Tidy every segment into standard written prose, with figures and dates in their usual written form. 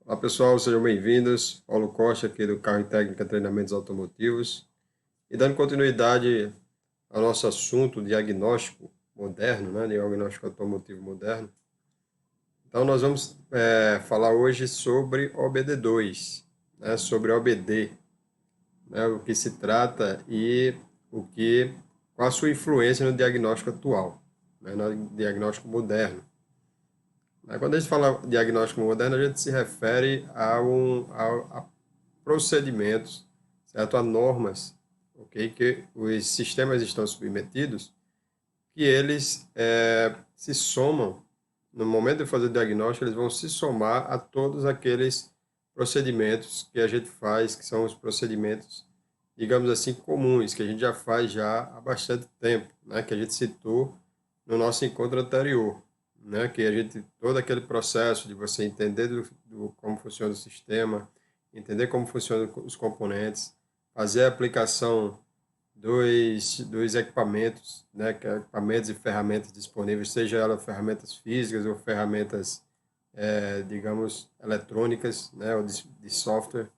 Olá pessoal, sejam bem-vindos. Paulo Costa aqui do Carro e Técnica Treinamentos Automotivos. E dando continuidade ao nosso assunto diagnóstico moderno, né? Diagnóstico automotivo moderno. Então nós vamos falar hoje sobre OBD2, né? Sobre OBD, né? O que se trata e qual a sua influência no diagnóstico atual, né? No diagnóstico moderno. Quando a gente fala diagnóstico moderno, a gente se refere a procedimentos, certo? A normas, ok? Que os sistemas estão submetidos, que eles se somam, no momento de fazer o diagnóstico, eles vão se somar a todos aqueles procedimentos que a gente faz, que são os procedimentos, digamos assim, comuns, que a gente já faz já há bastante tempo, né? Que a gente citou no nosso encontro anterior, né? Que a gente, todo aquele processo de você entender como funciona o sistema, entender como funcionam os componentes, fazer a aplicação dos equipamentos, né, que é equipamentos e ferramentas disponíveis, seja elas ferramentas físicas ou ferramentas, digamos, eletrônicas, né, ou de software.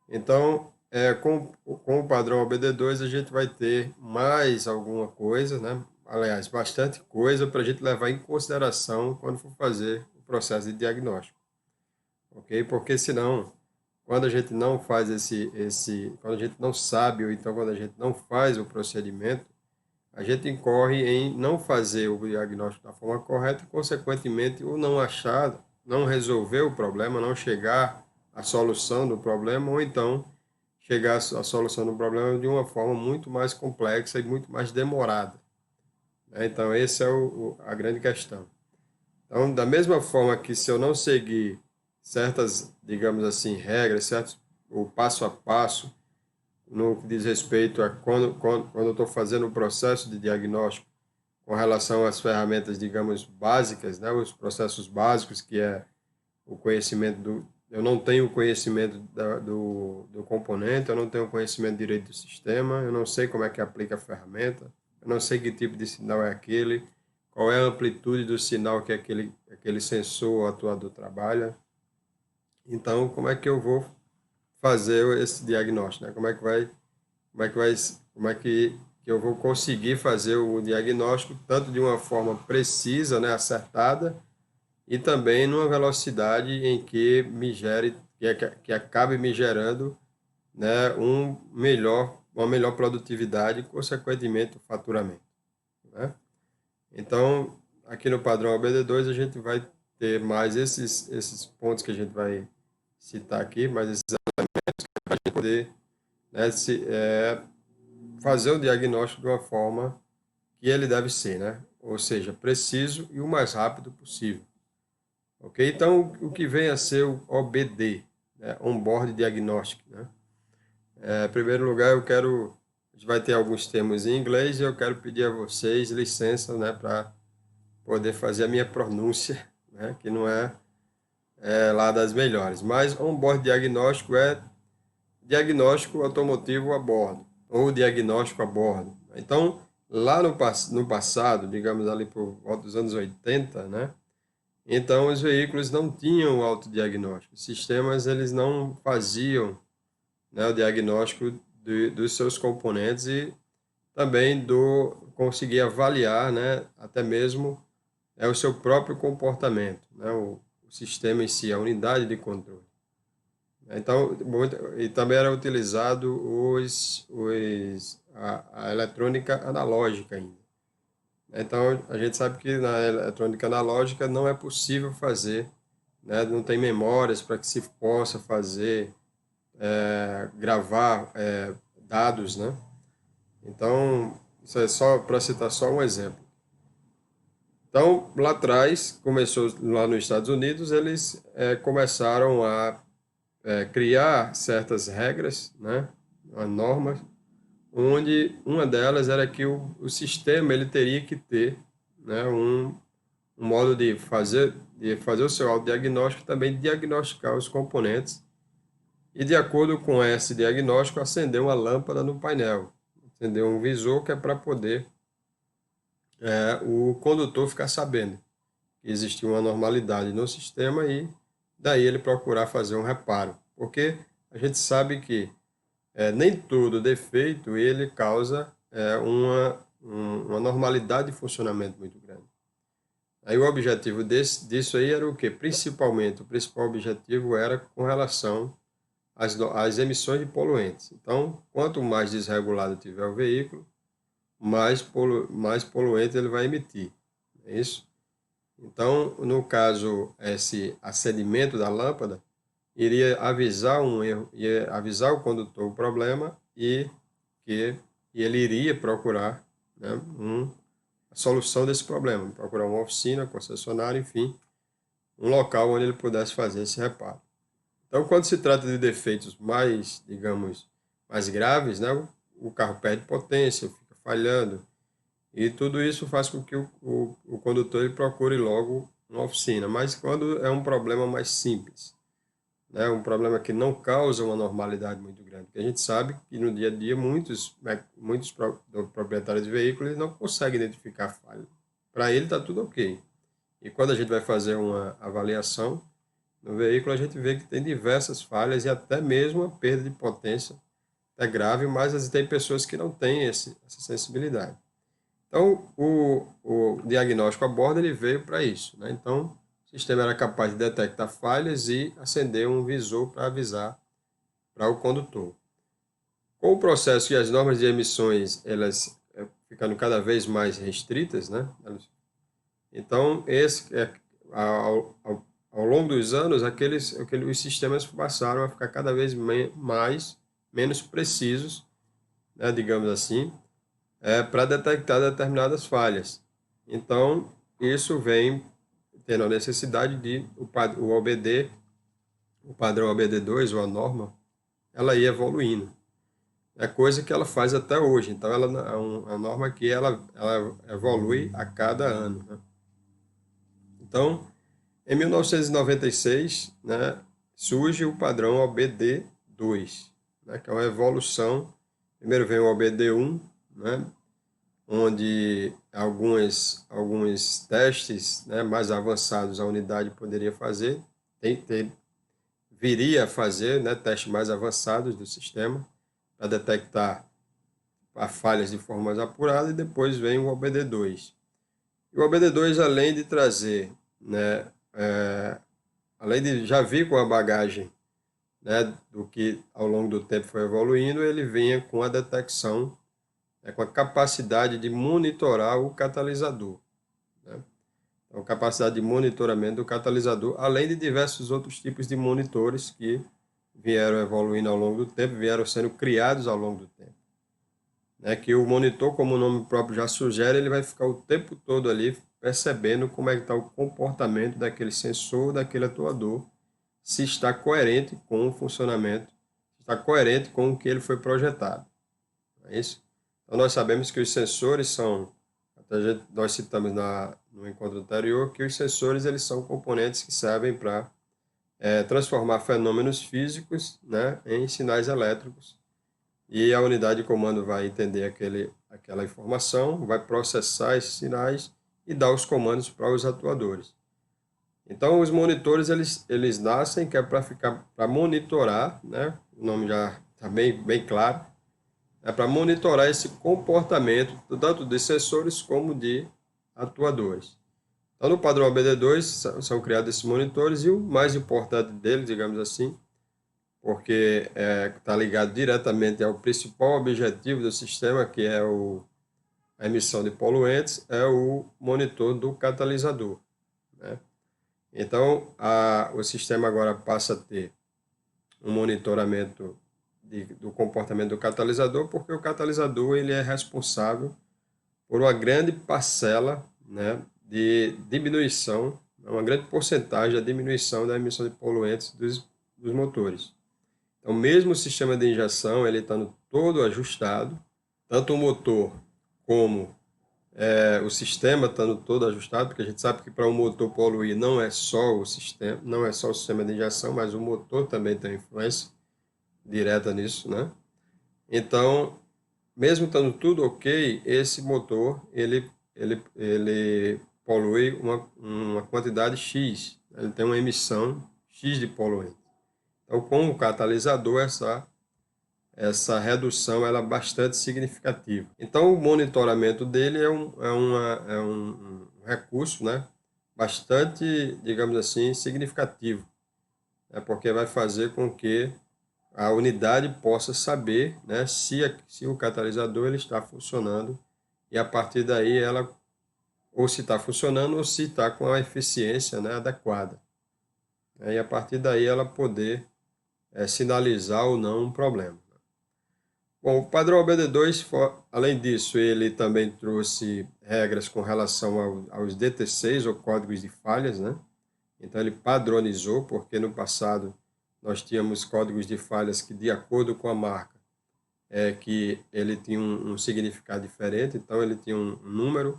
Então, com o padrão OBD2, a gente vai ter mais alguma coisa, né? Aliás, bastante coisa para a gente levar em consideração quando for fazer o processo de diagnóstico, ok? Porque senão, quando a gente não faz quando a gente não sabe, ou então quando a gente não faz o procedimento, a gente incorre em não fazer o diagnóstico da forma correta e, consequentemente, o não achar, não resolver o problema, não chegar à solução do problema, ou então chegar à solução do problema de uma forma muito mais complexa e muito mais demorada, né? Então, essa é a grande questão. Então, da mesma forma que se eu não seguir certas, digamos assim, regras, certos, o passo a passo, no que diz respeito a quando eu estou fazendo o processo de diagnóstico com relação às ferramentas, digamos, básicas, né, os processos básicos, que é o conhecimento eu não tenho conhecimento do componente, eu não tenho conhecimento direito do sistema, eu não sei como é que aplica a ferramenta, eu não sei que tipo de sinal é aquele, qual é a amplitude do sinal que aquele sensor ou atuador trabalha. Então, como é que eu vou fazer esse diagnóstico, né? Como é que vai, como é que eu vou conseguir fazer o diagnóstico tanto de uma forma precisa, né, acertada, e também numa velocidade em que me gere, que acabe me gerando, né, uma melhor produtividade e, consequentemente, o faturamento, né? Então, aqui no padrão OBD2, a gente vai ter mais esses pontos que a gente vai citar aqui, mais esses para poder, né, fazer o diagnóstico de uma forma que ele deve ser, né? Ou seja, preciso e o mais rápido possível. Ok? Então, o que vem a ser o OBD, né? On-Board Diagnostic, né? Em primeiro lugar, a gente vai ter alguns termos em inglês e eu quero pedir a vocês licença, né, para poder fazer a minha pronúncia, né, que não é lá das melhores. Mas On-Board Diagnóstico é diagnóstico automotivo a bordo, ou diagnóstico a bordo. Então, lá no passado, digamos ali por volta dos anos 80, né? Então, os veículos não tinham autodiagnóstico. Os sistemas, eles não faziam, né, o diagnóstico dos seus componentes e também conseguir avaliar, né, até mesmo o seu próprio comportamento, né, o sistema em si, a unidade de controle. Então, e também era utilizado a eletrônica analógica ainda. Então, a gente sabe que na eletrônica analógica não é possível fazer, né? Não tem memórias para que se possa fazer, gravar dados, né? Então, isso é só para citar só um exemplo. Então, lá atrás, começou lá nos Estados Unidos, eles começaram a criar certas regras, né, normas, onde uma delas era que o sistema ele teria que ter, né, um modo de fazer o seu autodiagnóstico e também diagnosticar os componentes e, de acordo com esse diagnóstico, acender uma lâmpada no painel, acender um visor que é para poder o condutor ficar sabendo que existia uma normalidade no sistema e daí ele procurar fazer um reparo, porque a gente sabe que nem todo defeito ele causa uma normalidade de funcionamento muito grande. Aí o objetivo disso aí era o quê? Principalmente, o principal objetivo era com relação às emissões de poluentes. Então, quanto mais desregulado tiver o veículo, mais poluente ele vai emitir. É isso? Então, no caso, esse acendimento da lâmpada iria avisar um erro, ia avisar o condutor o problema e ele iria procurar, né, a solução desse problema, procurar uma oficina, concessionária, enfim, um local onde ele pudesse fazer esse reparo. Então, quando se trata de defeitos mais, digamos, mais graves, né, o carro perde potência, fica falhando, e tudo isso faz com que o condutor ele procure logo uma oficina. Mas quando é um problema mais simples, né, um problema que não causa uma normalidade muito grande, porque a gente sabe que no dia a dia muitos proprietários de veículos não conseguem identificar falha. Para ele está tudo ok. E quando a gente vai fazer uma avaliação no veículo, a gente vê que tem diversas falhas e até mesmo a perda de potência é grave, mas tem pessoas que não têm essa sensibilidade. Então, o diagnóstico a bordo ele veio para isso, né? Então, o sistema era capaz de detectar falhas e acender um visor para avisar para o condutor. Com o processo e as normas de emissões elas ficando cada vez mais restritas, né? Então, ao longo dos anos, os sistemas passaram a ficar cada vez menos precisos, né, digamos assim, para detectar determinadas falhas. Então, isso vem tendo a necessidade de o OBD, o padrão OBD2, ou a norma, ela ir evoluindo. É coisa que ela faz até hoje. Então, ela é uma norma que ela evolui a cada ano, né? Então, em 1996, né, surge o padrão OBD2, né, que é uma evolução. Primeiro vem o OBD1, né, onde alguns testes, né, mais avançados a unidade poderia fazer, viria a fazer, né, testes mais avançados do sistema para detectar as falhas de forma mais apurada, e depois vem o OBD2. E o OBD2, além de trazer, né, além de já vir com a bagagem, né, do que ao longo do tempo foi evoluindo, ele vinha com a detecção, com a capacidade de monitorar o catalisador, né? Então, capacidade de monitoramento do catalisador, além de diversos outros tipos de monitores que vieram evoluindo ao longo do tempo, vieram sendo criados ao longo do tempo. Né? Que o monitor, como o nome próprio já sugere, ele vai ficar o tempo todo ali percebendo como é que está o comportamento daquele sensor, daquele atuador, se está coerente com o funcionamento, se está coerente com o que ele foi projetado. É isso? Então, nós sabemos que os sensores são, nós citamos no encontro anterior, que os sensores eles são componentes que servem para transformar fenômenos físicos, né, em sinais elétricos. E a unidade de comando vai entender aquela informação, vai processar esses sinais e dar os comandos para os atuadores. Então, os monitores, eles nascem que é para monitorar, né? O nome já está bem claro, é para monitorar esse comportamento, tanto de sensores como de atuadores. Então, no padrão OBD2, são criados esses monitores, e o mais importante deles, digamos assim, porque está ligado diretamente ao principal objetivo do sistema, que é a emissão de poluentes, é o monitor do catalisador, né? Então, o sistema agora passa a ter um monitoramento do comportamento do catalisador, porque o catalisador ele é responsável por uma grande parcela, né, de diminuição, uma grande porcentagem da diminuição da emissão de poluentes dos motores. Então, mesmo o sistema de injeção ele estando todo ajustado, tanto o motor como o sistema estando todo ajustado, porque a gente sabe que para um motor poluir não é só o sistema de injeção, mas o motor também tem influência direta nisso, né? Então, mesmo estando tudo ok, esse motor ele polui uma quantidade X, ele tem uma emissão X de poluente. Então, com o catalisador, essa redução ela é bastante significativa. Então, o monitoramento dele é um recurso, né, bastante, digamos assim, significativo, né, porque vai fazer com que a unidade possa saber, né, se o catalisador ele está funcionando, e a partir daí ela, ou se está funcionando ou se está com a eficiência, né, adequada. E a partir daí ela poder sinalizar ou não um problema. Bom, o padrão OBD2, além disso, ele também trouxe regras com relação aos DT6, ou códigos de falhas, né? Então ele padronizou, porque no passado nós tínhamos códigos de falhas que, de acordo com a marca, que ele tinha um significado diferente, então ele tinha um número,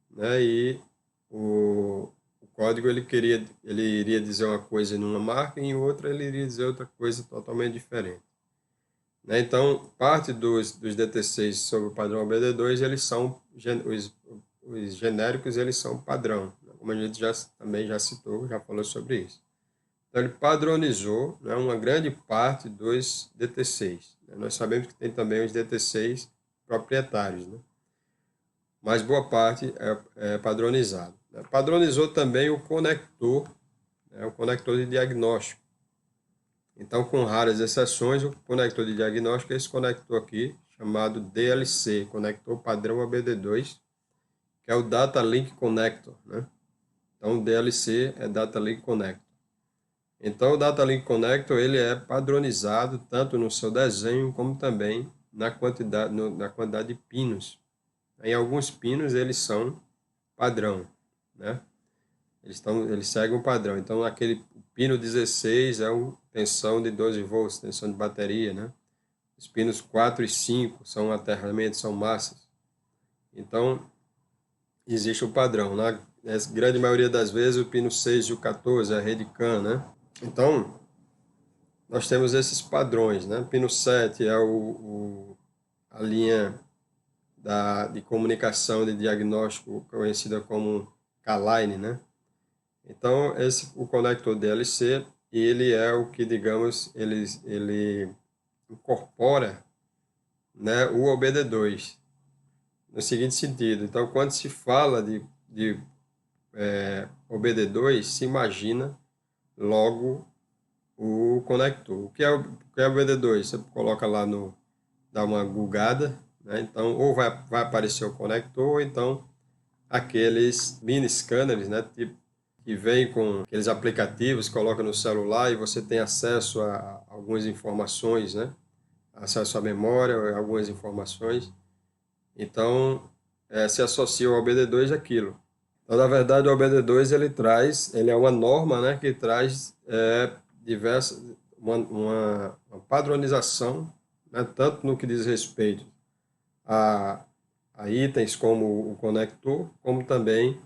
né? E o código ele iria dizer uma coisa em uma marca e em outra ele iria dizer outra coisa totalmente diferente. Né? Então, parte dos DT6 sobre o padrão OBD2, eles são, os genéricos, eles são padrão, como a gente também já citou, já falou sobre isso. Então, ele padronizou, né, uma grande parte dos DT6. Né? Nós sabemos que tem também os DT6 proprietários, né? Mas boa parte é padronizado. Né? Padronizou também o conector, né, o conector de diagnóstico. Então, com raras exceções, o conector de diagnóstico é esse conector aqui, chamado DLC, conector padrão OBD2, que é o Data Link Connector, né? Então, o DLC é Data Link Connector. Então, o Data Link Connector ele é padronizado tanto no seu desenho como também na quantidade de pinos. Em alguns pinos, eles são padrão, né? Eles seguem um padrão. Então, aquele pino 16 é uma tensão de 12 volts, tensão de bateria, né? Os pinos 4 e 5 são aterramentos, são massas. Então, existe um padrão. Na grande maioria das vezes, o pino 6 e o 14 é a rede CAN, né? Então, nós temos esses padrões, né? Pino 7 é a linha de comunicação de diagnóstico conhecida como K-line, né? Então, o conector DLC, ele é o que, digamos, ele incorpora, né, o OBD2, no seguinte sentido. Então, quando se fala de OBD2, se imagina logo o conector. O que é OBD2? Você coloca lá dá uma googada, né? Então, ou vai aparecer o conector, ou então aqueles mini scanners, né, que vem com aqueles aplicativos, coloca no celular e você tem acesso a algumas informações, né? Acesso à memória, algumas informações. Então, se associa ao OBD2 aquilo. Então, na verdade, o OBD2 ele é uma norma, né, que traz uma padronização, né, tanto no que diz respeito a itens como o conector, como também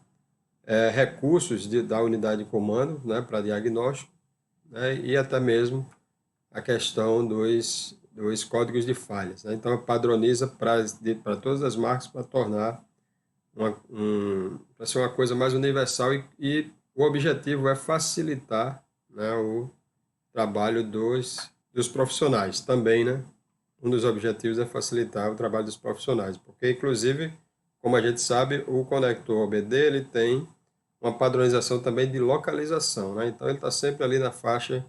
recursos da unidade de comando, né, para diagnóstico, né, e até mesmo a questão dos códigos de falhas. Né? Então, padroniza para todas as marcas para tornar para ser uma coisa mais universal e o objetivo é facilitar, né, o trabalho dos profissionais também, né? Um dos objetivos é facilitar o trabalho dos profissionais, porque, inclusive, como a gente sabe, o conector OBD ele tem uma padronização também de localização, né? Então, ele está sempre ali na faixa,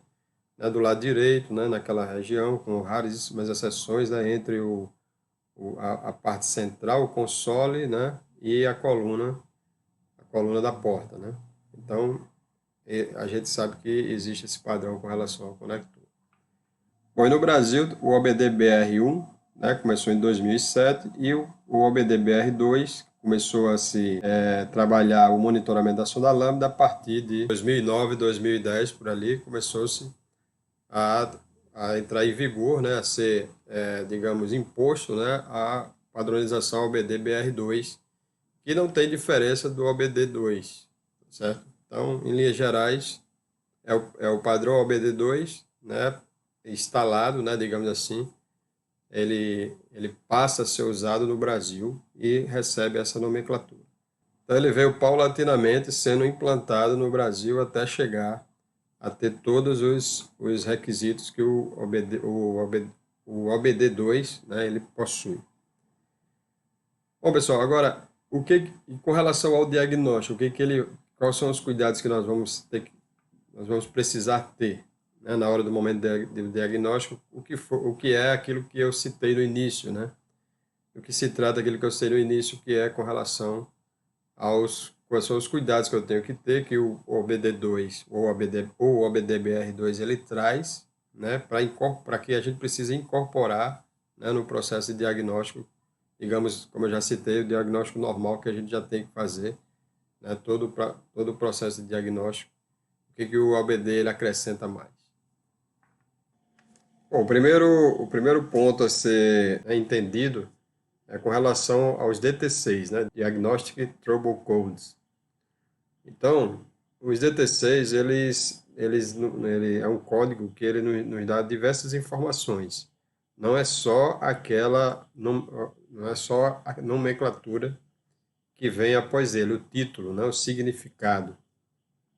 né, do lado direito, né, naquela região, com raríssimas exceções, né, entre a parte central, o console, né, e a coluna da porta, né? Então, a gente sabe que existe esse padrão com relação ao conector. Bom, e no Brasil, o OBD-BR1, né, começou em 2007 e o OBD-BR2 começou a se trabalhar o monitoramento da sonda lambda a partir de 2009, 2010, por ali, começou-se a entrar em vigor, né, a ser, digamos, imposto, né, a padronização OBD-BR2, que não tem diferença do OBD2, certo? Então, em linhas gerais, é o padrão OBD2, né, instalado, né, digamos assim, ele passa a ser usado no Brasil e recebe essa nomenclatura. Então, ele veio paulatinamente sendo implantado no Brasil até chegar a ter todos os requisitos que o OBD2, né, ele possui. Bom, pessoal, agora, com relação ao diagnóstico, quais são os cuidados que nós vamos precisar ter, né, na hora do momento do diagnóstico, o que é aquilo que eu citei no início, né? O que se trata daquilo que eu citei no início, que é com relação quais são os cuidados que eu tenho que ter, que o OBD2 ou o OBDBR2 ele traz, né, para que a gente precise incorporar, né, no processo de diagnóstico, digamos, como eu já citei, o diagnóstico normal que a gente já tem que fazer, né, todo o processo de diagnóstico, o que o OBD ele acrescenta mais. Bom, o primeiro ponto a ser entendido é com relação aos DT6, né, Diagnostic Trouble Codes. Então, os DT6, ele é um código que ele nos dá diversas informações. Não é só não é só a nomenclatura que vem após ele, o título, né, o significado,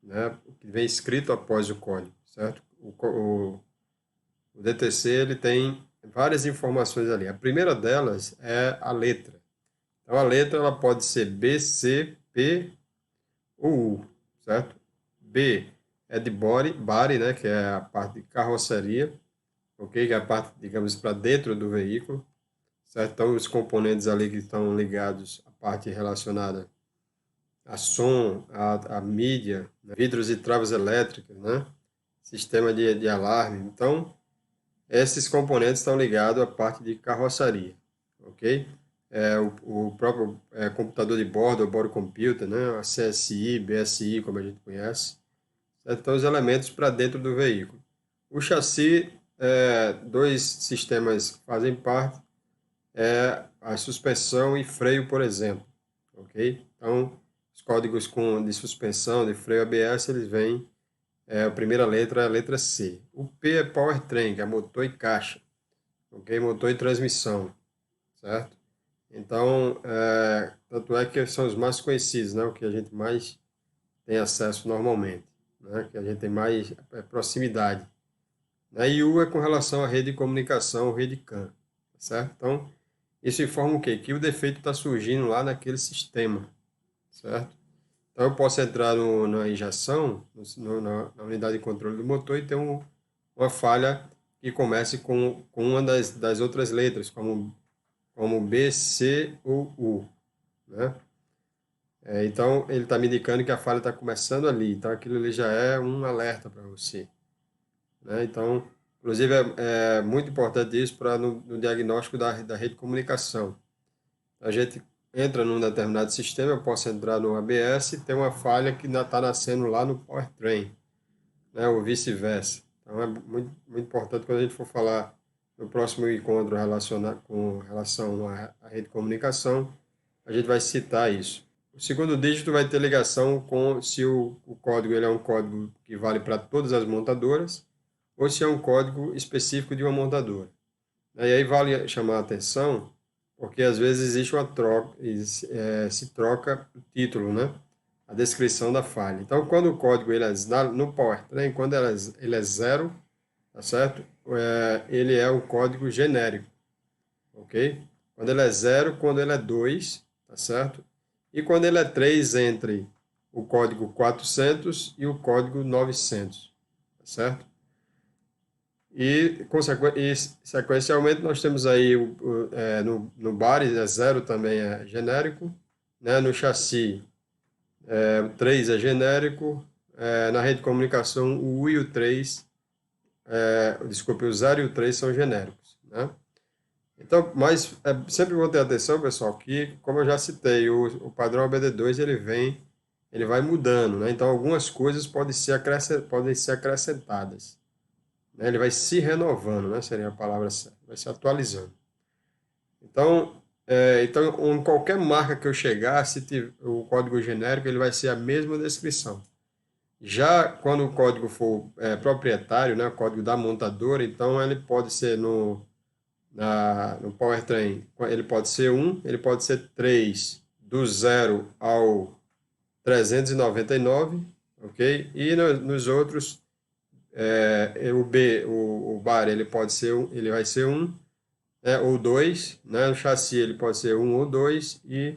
né, o que vem escrito após o código, certo? O DTC ele tem várias informações ali. A primeira delas é a letra. Então, a letra ela pode ser B, C, P ou U, certo? B é de body, né, que é a parte de carroceria, ok? Que é a parte, digamos, para dentro do veículo, certo? Então, os componentes ali que estão ligados à parte relacionada a som, a mídia, né? Vidros e travas elétricas, né? Sistema de alarme. Então, esses componentes estão ligados à parte de carroceria, ok? O próprio computador de bordo, o board computer, né? A CSI, BSI, como a gente conhece, certo? Então, os elementos para dentro do veículo. O chassi, dois sistemas fazem parte, a suspensão e freio, por exemplo, ok? Então, os códigos de suspensão, de freio ABS, eles vêm, a primeira letra é a letra C. O P é powertrain, que é motor e caixa, ok? Motor e transmissão, certo? Então, tanto é que são os mais conhecidos, né? O que a gente mais tem acesso normalmente, né? Que a gente tem mais proximidade. E U é com relação à rede de comunicação, rede CAN, certo? Então, isso informa o quê? Que o defeito está surgindo lá naquele sistema, certo? Então, eu posso entrar na injeção, na unidade de controle do motor e ter uma falha que comece com uma das outras letras, como B, C ou U, né? Então, ele está me indicando que a falha está começando ali. Então, aquilo ali já é um alerta para você, né? Então, inclusive, é muito importante isso no diagnóstico da rede de comunicação. A gente entra num determinado sistema, eu posso entrar no ABS e ter uma falha que está nascendo lá no powertrain, né? Ou vice-versa. Então, é muito, muito importante quando a gente for falar no próximo encontro com relação à rede de comunicação, a gente vai citar isso. O segundo dígito vai ter ligação com se o código ele é um código que vale para todas as montadoras ou se é um código específico de uma montadora. E aí vale chamar a atenção, porque às vezes existe uma troca, se troca o título, né? A descrição da falha. Então, quando o código ele é no powertrain, quando ele é zero, tá certo? Ele é um código genérico, ok? Quando ele é zero, quando ele é 2, tá certo? E quando ele é 3, entre o código 400 e o código 900, tá certo? E sequencialmente nós temos aí no body, 0 também é genérico, né? No chassi, o 3 é genérico, na rede de comunicação o U e o 3, desculpe, o 0 e o 3 são genéricos, né? Então, mas sempre vou ter atenção, pessoal, que, como eu já citei, o padrão ABD2 ele vai mudando, né? Então, algumas coisas podem ser acrescentadas, né? Ele vai se renovando, né? Seria a palavra certa, vai se atualizando. Então, em qualquer marca que eu chegar, se tiver o código genérico, ele vai ser a mesma descrição. Já quando o código for proprietário, né? O código da montadora, então ele pode ser no powertrain, ele pode ser 1, ele pode ser 3, do 0 ao 399, ok? E nos outros, o bar ele pode ser ele vai ser 1, né, ou 2, né? O chassi ele pode ser 1 ou 2 e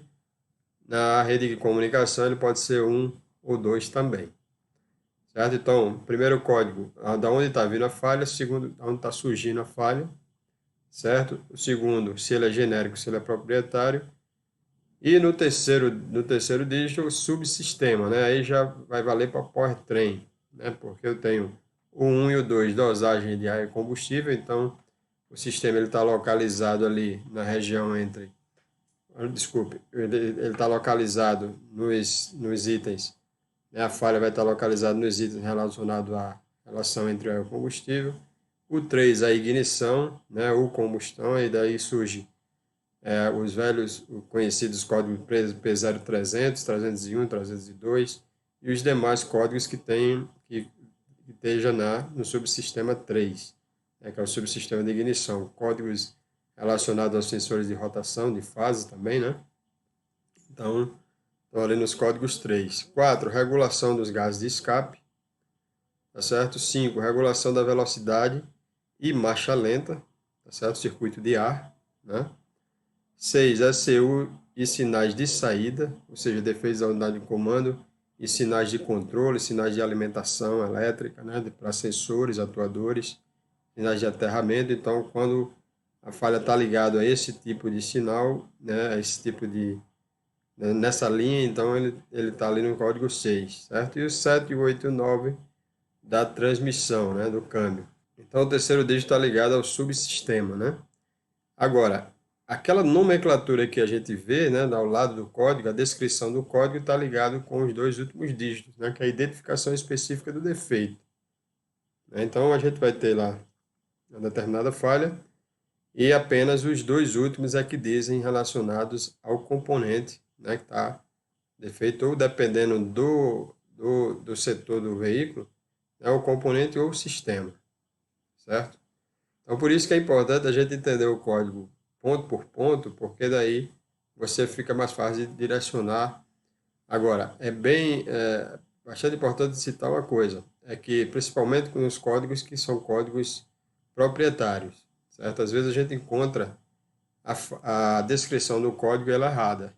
na rede de comunicação ele pode ser 1 ou 2 também. Certo? Então, primeiro código, da onde está vindo a falha, segundo, onde está surgindo a falha, certo? O segundo, se ele é genérico, se ele é proprietário. E no terceiro dígito, o subsistema, né? Aí já vai valer para powertrain, né? Porque eu tenho o 1 e o 2, dosagem de ar e combustível, então o sistema está localizado ali na região entre... Desculpe, ele está localizado nos itens, né? A falha vai estar localizada nos itens relacionados à relação entre ar e combustível. O 3, a ignição, né? O combustão, e daí surge os velhos conhecidos códigos P0300, 301, 302 e os demais códigos que esteja no subsistema 3, né, que é o subsistema de ignição. Códigos relacionados aos sensores de rotação, de fase também, né? Então, estão ali nos códigos 3. 4, regulação dos gases de escape. Tá certo? 5, regulação da velocidade e marcha lenta. Tá certo? Circuito de ar, né? 6, ECU e sinais de saída, ou seja, defeitos da unidade de comando e sinais de controle, sinais de alimentação elétrica, né, para sensores, atuadores, sinais de aterramento. Então, quando a falha está ligada a esse tipo de sinal, né, a esse tipo de... nessa linha, então ele está ali no código 6, certo? E o 7, 8 e o 9 da transmissão, né, do câmbio. Então, o terceiro dígito está ligado ao subsistema, né? Agora, aquela nomenclatura que a gente vê, né, ao lado do código, a descrição do código está ligado com os dois últimos dígitos, né, que é a identificação específica do defeito. Então, a gente vai ter lá uma determinada falha e apenas os dois últimos é que dizem relacionados ao componente, né, que está defeito, ou dependendo do setor do veículo, é o componente ou o sistema, certo? Então, por isso que é importante a gente entender o código ponto por ponto, porque daí você fica mais fácil de direcionar. Agora, bastante importante citar uma coisa, é que principalmente com os códigos que são códigos proprietários, certo? Às vezes a gente encontra a descrição do código ela é errada.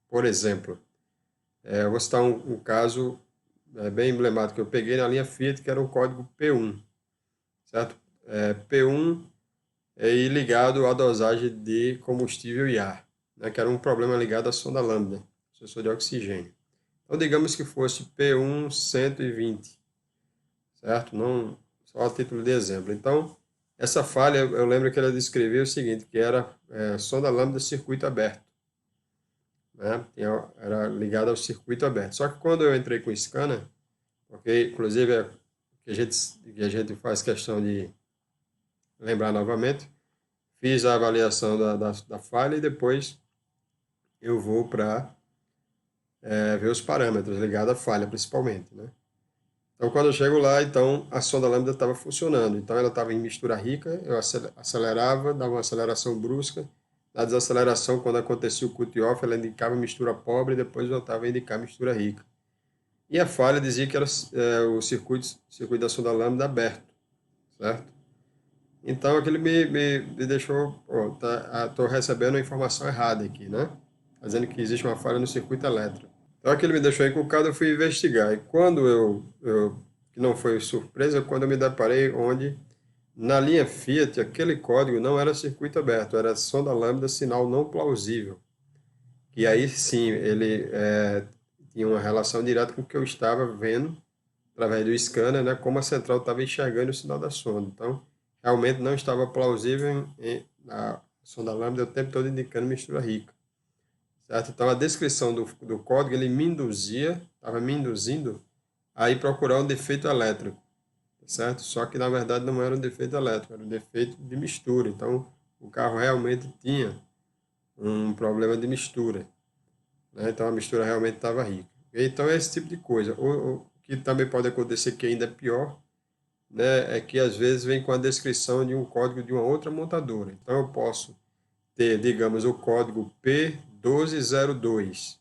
Por exemplo, eu vou citar um caso bem emblemático que eu peguei na linha Fiat, que era um código P1, certo? P1 e ligado à dosagem de combustível e ar, né, que era um problema ligado à sonda lambda, sensor de oxigênio. Então, digamos que fosse P1 120, certo? Não, só a título de exemplo. Então, essa falha, eu lembro que ela descrevia o seguinte, que era sonda lambda circuito aberto, né? Era ligada ao circuito aberto. Só que quando eu entrei com o scanner, porque inclusive que a gente faz questão de lembrar novamente, fiz a avaliação da falha e depois eu vou para ver os parâmetros ligados à falha, principalmente, né? Então, quando eu chego lá, então, a sonda lambda estava funcionando. Então, ela estava em mistura rica, eu acelerava, dava uma aceleração brusca. Na desaceleração, quando acontecia o cut-off, ela indicava mistura pobre e depois voltava a indicar mistura rica. E a falha dizia que era o circuito da sonda lambda aberto, certo? Então, aquilo me deixou, estou recebendo a informação errada aqui, né? Dizendo que existe uma falha no circuito elétrico. Então, aquilo me deixou encucado, eu fui investigar. E quando que não foi surpresa, quando eu me deparei onde, na linha Fiat, aquele código não era circuito aberto, era sonda lambda sinal não plausível. E aí, sim, ele tinha uma relação direta com o que eu estava vendo, através do scanner, né? Como a central estava enxergando o sinal da sonda. Então, realmente não estava plausível a sonda lambda o tempo todo indicando mistura rica, certo? Então, a descrição do código, ele estava me induzindo a ir procurar um defeito elétrico, certo? Só que, na verdade, não era um defeito elétrico, era um defeito de mistura. Então, o carro realmente tinha um problema de mistura, né? Então, a mistura realmente estava rica. Então, é esse tipo de coisa. O que também pode acontecer, que ainda é pior, né, é que às vezes vem com a descrição de um código de uma outra montadora. Então eu posso ter, digamos, o código P1202.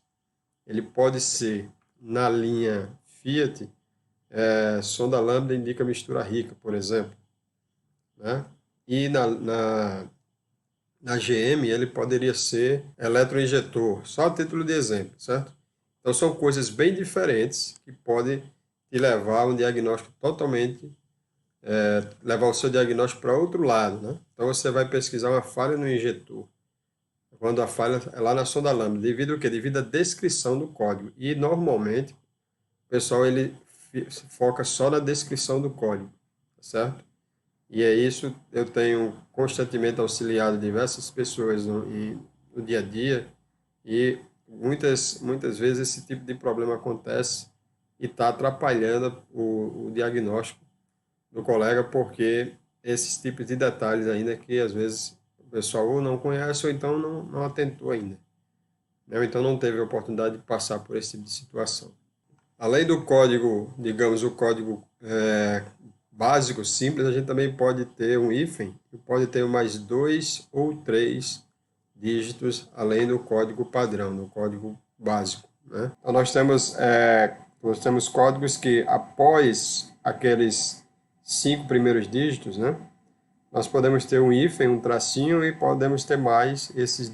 Ele pode ser na linha Fiat sonda lambda indica mistura rica, por exemplo, né? E na GM ele poderia ser eletroinjetor, só a título de exemplo, certo? Então são coisas bem diferentes que podem te levar a um diagnóstico totalmente, levar o seu diagnóstico para outro lado, né? Então você vai pesquisar uma falha no injetor, quando a falha é lá na sonda lambda, devido ao quê? Devido à descrição do código. E normalmente o pessoal ele foca só na descrição do código, tá certo? E é isso, eu tenho constantemente auxiliado diversas pessoas no dia a dia, e muitas vezes esse tipo de problema acontece e está atrapalhando o diagnóstico do colega, porque esses tipos de detalhes ainda que às vezes o pessoal ou não conhece ou então não atentou ainda, né? Ou então não teve a oportunidade de passar por esse tipo de situação. Além do código, digamos, o código básico, simples, a gente também pode ter um hífen, e pode ter mais 2 ou 3 dígitos, além do código padrão, do código básico, né? Então, nós temos códigos que, após aqueles 5 primeiros dígitos, né, nós podemos ter um hífen, um tracinho, e podemos ter mais esses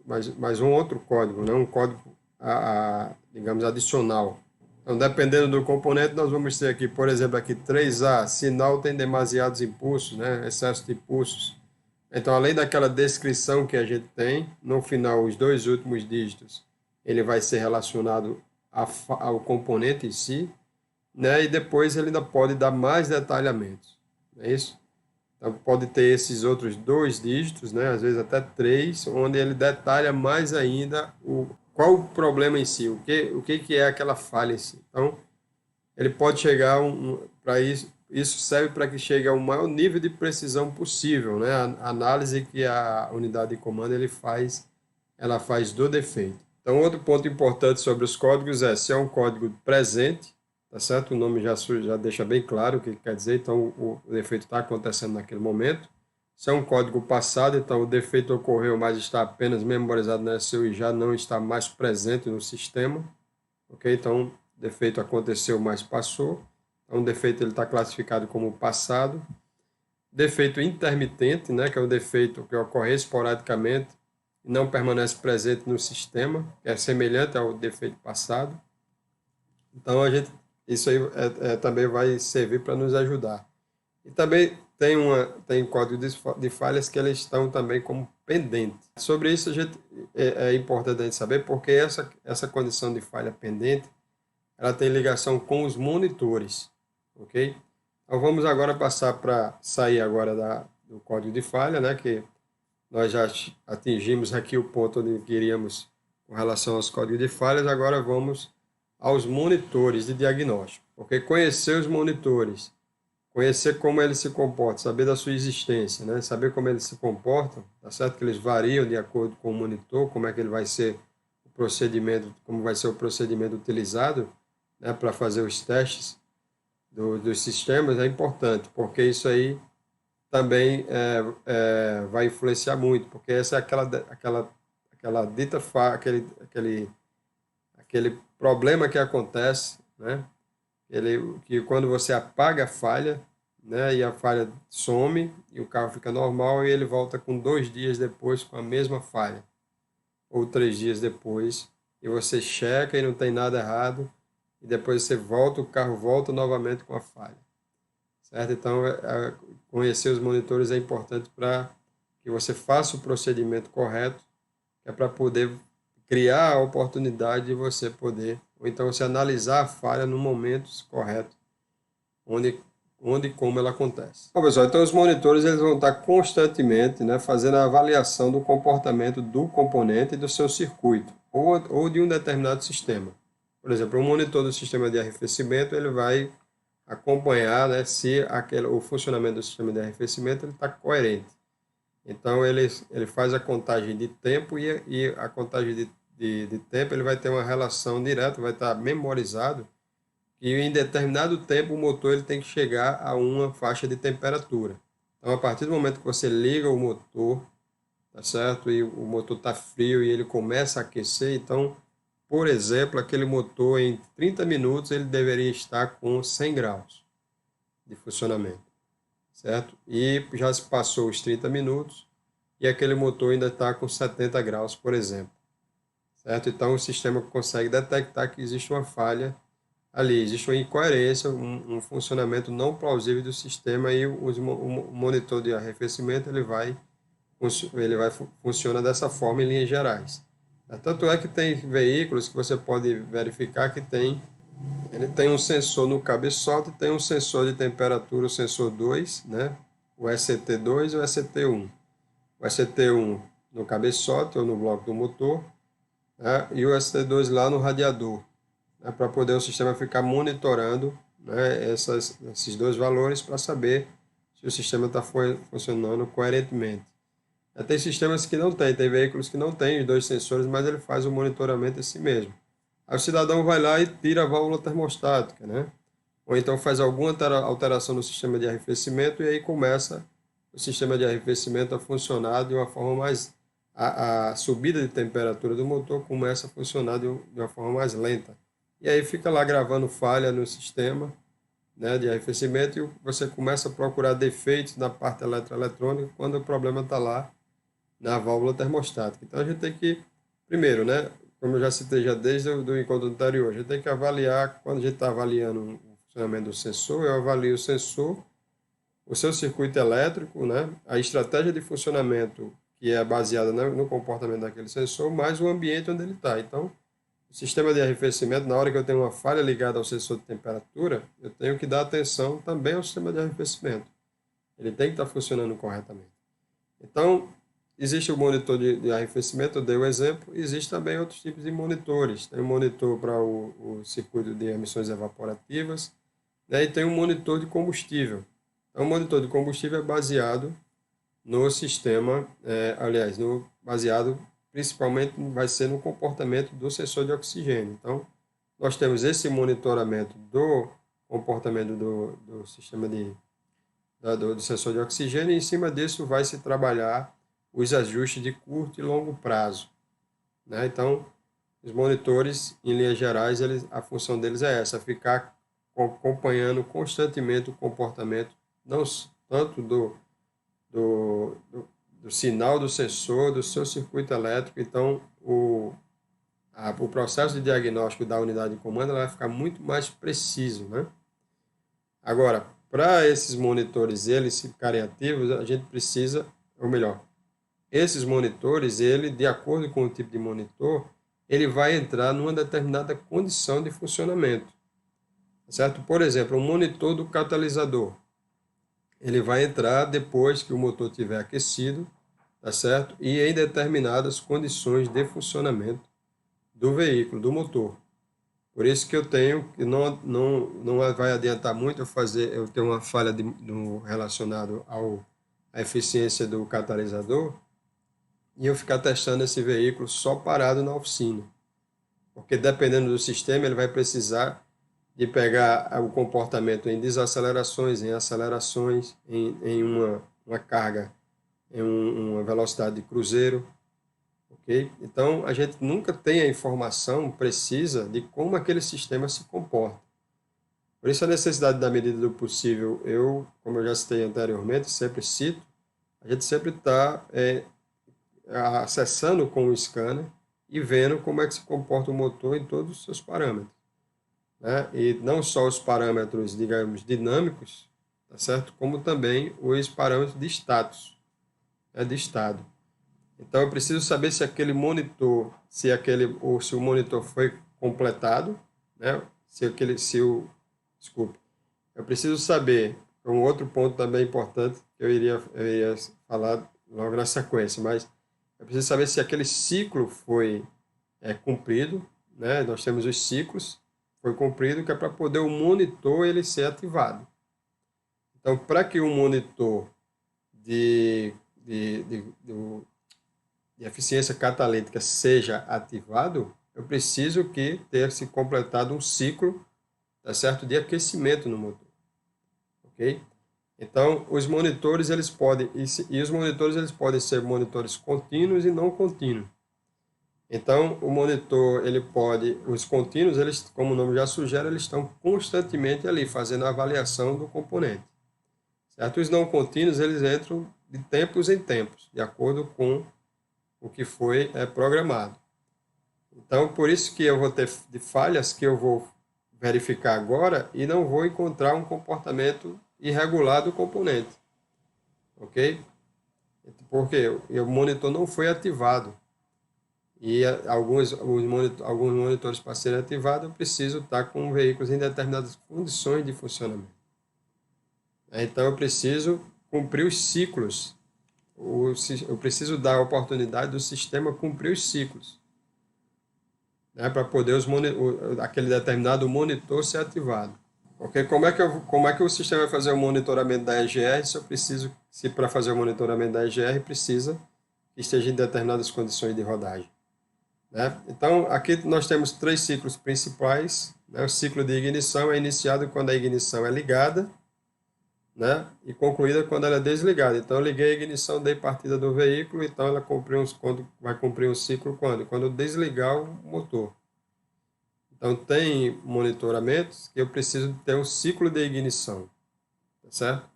mais um outro código, né, um código, digamos, adicional. Então, dependendo do componente, nós vamos ter aqui, por exemplo, aqui 3A, sinal tem demasiados impulsos, né, excesso de impulsos. Então, além daquela descrição que a gente tem, no final, os 2 últimos dígitos, ele vai ser relacionado ao componente em si, né, e depois ele ainda pode dar mais detalhamentos, não é isso? Então, pode ter esses outros 2 dígitos, né, às vezes até 3, onde ele detalha mais ainda qual o problema em si, o que é aquela falha em si. Então, ele pode chegar para isso serve para que chegue ao maior nível de precisão possível, né? A análise que a unidade de comando ela faz do defeito. Então, outro ponto importante sobre os códigos é se é um código presente, tá certo? O nome já deixa bem claro o que quer dizer, então o defeito está acontecendo naquele momento. Se é um código passado, então o defeito ocorreu, mas está apenas memorizado na SU e já não está mais presente no sistema, ok? Então, defeito aconteceu, mas passou. Então, o defeito ele está classificado como passado. Defeito intermitente, né, que é o defeito que ocorre esporadicamente e não permanece presente no sistema, que é semelhante ao defeito passado. Então, isso aí também vai servir para nos ajudar. E também tem código de falhas que eles estão também como pendente. Sobre isso, é importante a gente saber, porque essa condição de falha pendente ela tem ligação com os monitores, ok? Então vamos agora passar para sair agora do código de falha, né? Que nós já atingimos aqui o ponto onde queríamos com relação aos códigos de falhas. Agora vamos aos monitores de diagnóstico, porque conhecer os monitores, conhecer como eles se comportam, saber da sua existência, né? Saber como eles se comportam, tá certo? Que eles variam de acordo com o monitor, como é que ele vai ser o procedimento, como vai ser o procedimento utilizado, né, para fazer os testes dos sistemas é importante, porque isso aí também vai influenciar muito, porque essa é aquela dita aquele problema que acontece, né, que quando você apaga a falha, né, e a falha some e o carro fica normal e ele volta com 2 dias depois com a mesma falha, ou 3 dias depois, e você checa e não tem nada errado, e depois você volta, o carro volta novamente com a falha, certo? Então, conhecer os monitores é importante para que você faça o procedimento correto, que é para poder criar a oportunidade de você poder, ou então você analisar a falha no momento correto, onde e como ela acontece. Bom, pessoal, então os monitores eles vão estar constantemente, né, fazendo a avaliação do comportamento do componente e do seu circuito, ou de um determinado sistema. Por exemplo, um monitor do sistema de arrefecimento ele vai acompanhar, né, se o funcionamento do sistema de arrefecimento está coerente. Então, ele faz a contagem de tempo e a contagem de tempo ele vai ter uma relação direta, vai estar memorizado que em determinado tempo o motor ele tem que chegar a uma faixa de temperatura. Então, a partir do momento que você liga o motor, tá certo? E o motor está frio e ele começa a aquecer, então por exemplo, aquele motor em 30 minutos ele deveria estar com 100 graus de funcionamento, certo? E já se passou os 30 minutos e aquele motor ainda está com 70 graus, por exemplo, certo? Então o sistema consegue detectar que existe uma falha ali, existe uma incoerência, um funcionamento não plausível do sistema e o monitor de arrefecimento funciona dessa forma em linhas gerais. Tanto é que tem veículos que você pode verificar que ele tem um sensor no cabeçote, tem um sensor de temperatura, o sensor 2, né? O SCT2 e o SCT1. O SCT1 no cabeçote ou no bloco do motor, né? E o SCT2 lá no radiador, né? Para poder o sistema ficar monitorando, né, esses dois valores para saber se o sistema está funcionando coerentemente. Tem sistemas que não tem veículos que não têm os dois sensores, mas ele faz o monitoramento em si mesmo. Aí o cidadão vai lá e tira a válvula termostática, né? Ou então faz alguma alteração no sistema de arrefecimento e aí começa o sistema de arrefecimento a funcionar de uma forma mais... A subida de temperatura do motor começa a funcionar de uma forma mais lenta. E aí fica lá gravando falha no sistema, né, de arrefecimento e você começa a procurar defeitos na parte eletroeletrônica quando o problema está lá na válvula termostática. Então a gente tem que, primeiro, né, como eu já citei já desde o encontro anterior, a gente tem que avaliar, quando a gente está avaliando o funcionamento do sensor, eu avalio o sensor, o seu circuito elétrico, né, a estratégia de funcionamento que é baseada no comportamento daquele sensor, mais o ambiente onde ele está. Então, o sistema de arrefecimento, na hora que eu tenho uma falha ligada ao sensor de temperatura, eu tenho que dar atenção também ao sistema de arrefecimento. Ele tem que estar funcionando corretamente. Então, existe o monitor de arrefecimento, eu dei o exemplo, existe também outros tipos de monitores. Tem um monitor para o circuito de emissões evaporativas, né, e tem um monitor de combustível. Então, o monitor de combustível é baseado no sistema, baseado principalmente vai ser no comportamento do sensor de oxigênio. Então, nós temos esse monitoramento do comportamento do sistema do sensor de oxigênio e em cima disso vai se trabalhar os ajustes de curto e longo prazo, né? Então, os monitores, em linhas gerais, a função deles é essa, ficar acompanhando constantemente o comportamento, não tanto do sinal do sensor, do seu circuito elétrico. Então, o processo de diagnóstico da unidade de comando vai ficar muito mais preciso, né? Agora, para esses monitores eles ficarem ativos, a gente precisa, ou melhor, esses monitores, de acordo com o tipo de monitor, ele vai entrar numa determinada condição de funcionamento, certo? Por exemplo, um monitor do catalisador, ele vai entrar depois que o motor estiver aquecido, tá certo? E em determinadas condições de funcionamento do veículo, do motor. Por isso que eu tenho, que não vai adiantar muito eu ter uma falha relacionado à eficiência do catalisador e eu ficar testando esse veículo só parado na oficina. Porque dependendo do sistema, ele vai precisar de pegar o comportamento em desacelerações, em acelerações, em uma carga, em uma velocidade de cruzeiro. Okay? Então, a gente nunca tem a informação precisa de como aquele sistema se comporta. Por isso, a necessidade da medida do possível, como eu já citei anteriormente, sempre cito, a gente sempre está acessando com o scanner e vendo como é que se comporta o motor em todos os seus parâmetros, né? E não só os parâmetros, digamos, dinâmicos, tá certo? Como também os parâmetros de status, de estado. Então, eu preciso saber se aquele monitor, se o monitor foi completado, né? Desculpe. Eu preciso saber, um outro ponto também importante, que eu iria falar logo na sequência, mas eu preciso saber se aquele ciclo foi cumprido, né? Nós temos os ciclos, foi cumprido, que é para poder o monitor ele ser ativado. Então, para que o monitor de eficiência catalítica seja ativado, eu preciso que ter se completado um ciclo, tá certo, de aquecimento no motor, ok? Então, os monitores eles podem ser monitores contínuos e não contínuos. Então, o monitor, ele pode, os contínuos, eles, como o nome já sugere, eles estão constantemente ali, fazendo a avaliação do componente. Certo? Os não contínuos, eles entram de tempos em tempos, de acordo com o que foi programado. Então, por isso que eu vou ter de falhas que eu vou verificar agora e não vou encontrar um comportamento irregular do componente. Ok? Porque o monitor não foi ativado. E alguns monitores para serem ativados, eu preciso estar com veículos em determinadas condições de funcionamento. Então, eu preciso cumprir os ciclos. Eu preciso dar a oportunidade do sistema cumprir os ciclos, né, para poder aquele determinado monitor ser ativado. Okay? Como é que o sistema vai fazer o monitoramento da EGR se para fazer o monitoramento da EGR precisa que esteja em determinadas condições de rodagem? Né? Então, aqui nós temos 3 ciclos principais. Né? O ciclo de ignição é iniciado quando a ignição é ligada, né? E concluída quando ela é desligada. Então, eu liguei a ignição, dei partida do veículo, então ela vai cumprir um ciclo quando? Quando eu desligar o motor. Então, tem monitoramentos que eu preciso ter um ciclo de ignição, tá certo?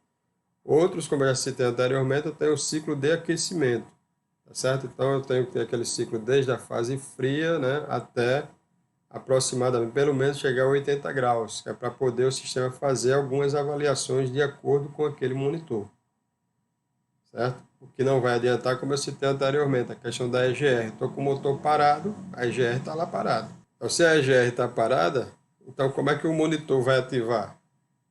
Outros, como eu já citei anteriormente, eu tenho um ciclo de aquecimento, tá certo? Então, eu tenho que ter aquele ciclo desde a fase fria, né, até aproximadamente, pelo menos, chegar a 80 graus, que é para poder o sistema fazer algumas avaliações de acordo com aquele monitor, certo? O que não vai adiantar, como eu citei anteriormente, a questão da EGR. Estou com o motor parado, a EGR está lá parada. Então, se a EGR está parada, então como é que o monitor vai ativar?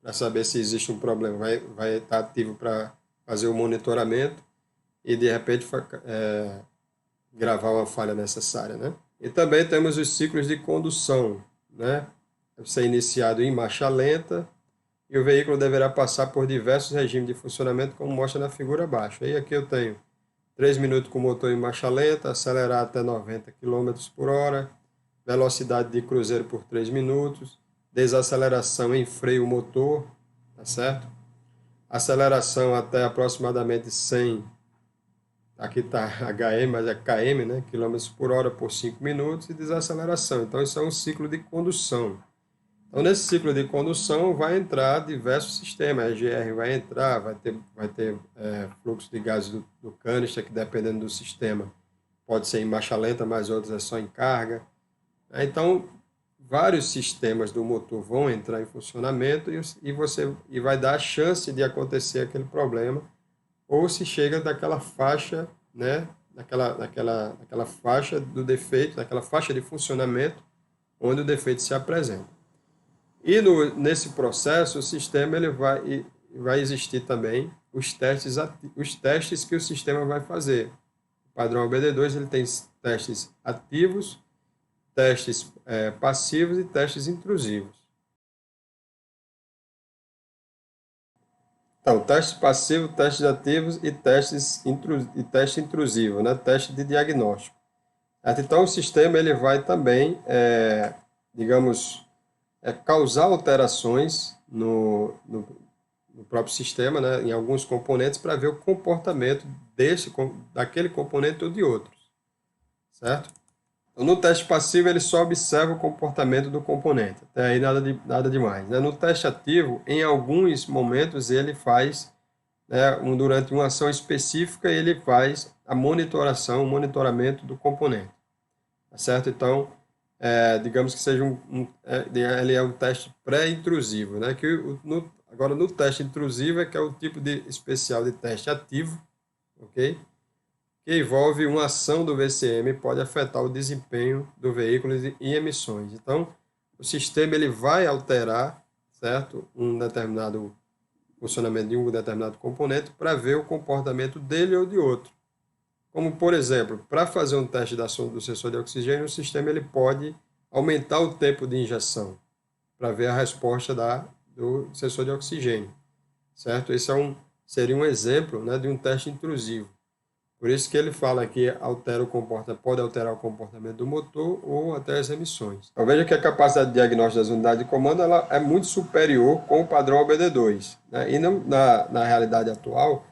Para saber se existe um problema. Vai estar ativo para fazer o monitoramento e, de repente, gravar uma falha necessária, né? E também temos os ciclos de condução, né? Deve ser iniciado em marcha lenta e o veículo deverá passar por diversos regimes de funcionamento, como mostra na figura abaixo. Aí aqui eu tenho 3 minutos com o motor em marcha lenta, acelerar até 90 km por hora, velocidade de cruzeiro por 3 minutos, desaceleração em freio motor, tá certo? Aceleração até aproximadamente 100, aqui está HM, mas é km, né? Quilômetros por hora por 5 minutos, e desaceleração. Então, isso é um ciclo de condução. Então, nesse ciclo de condução vai entrar diversos sistemas. A EGR vai entrar, vai ter fluxo de gases do canister, que dependendo do sistema pode ser em marcha lenta, mas outros é só em carga. Então, vários sistemas do motor vão entrar em funcionamento e vai dar a chance de acontecer aquele problema, ou se chega daquela faixa, né, daquela faixa do defeito, daquela faixa de funcionamento onde o defeito se apresenta. E nesse processo, o sistema vai existir também os testes que o sistema vai fazer. O padrão OBD2 ele tem testes ativos, testes passivos e testes intrusivos. Então, teste passivo, testes ativos e teste intrusivo, né? Teste de diagnóstico. Então, o sistema ele vai também, digamos, causar alterações no próprio sistema, né? Em alguns componentes, para ver o comportamento daquele componente ou de outros, certo? No teste passivo, ele só observa o comportamento do componente. Até aí nada demais. Né? No teste ativo, em alguns momentos, ele faz, né, durante uma ação específica, ele faz o monitoramento do componente. Tá certo? Então, digamos que seja ele é um teste pré-intrusivo. Né? Agora, no teste intrusivo, que é o tipo especial de teste ativo, ok? Que envolve uma ação do VCM, pode afetar o desempenho do veículo em emissões. Então, o sistema ele vai alterar, certo, um determinado funcionamento de um determinado componente para ver o comportamento dele ou de outro. Como, por exemplo, para fazer um teste da sonda do sensor de oxigênio, o sistema ele pode aumentar o tempo de injeção para ver a resposta do sensor de oxigênio, certo? Esse seria um exemplo, né, de um teste intrusivo. Por isso que ele fala que pode alterar o comportamento do motor ou até as emissões. Então, veja que a capacidade de diagnóstico das unidades de comando ela é muito superior com o padrão OBD2. Né? E na realidade atual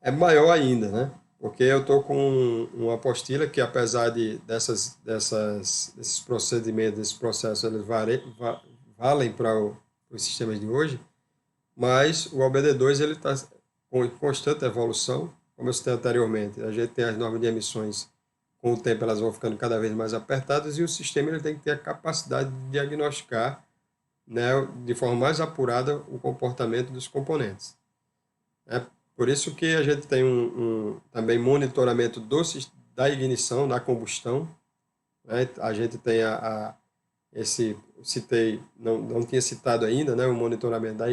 é maior ainda, né? porque eu estou com uma apostila que, apesar desses procedimentos, desses processos, eles valem para os sistemas de hoje, mas o OBD2 ele está com constante evolução, como eu citei anteriormente. A gente tem as normas de emissões, com o tempo elas vão ficando cada vez mais apertadas, e o sistema ele tem que ter a capacidade de diagnosticar, né, de forma mais apurada o comportamento dos componentes. É por isso que a gente tem também monitoramento da ignição, da combustão, né? A gente tem citei, não tinha citado ainda, né, o monitoramento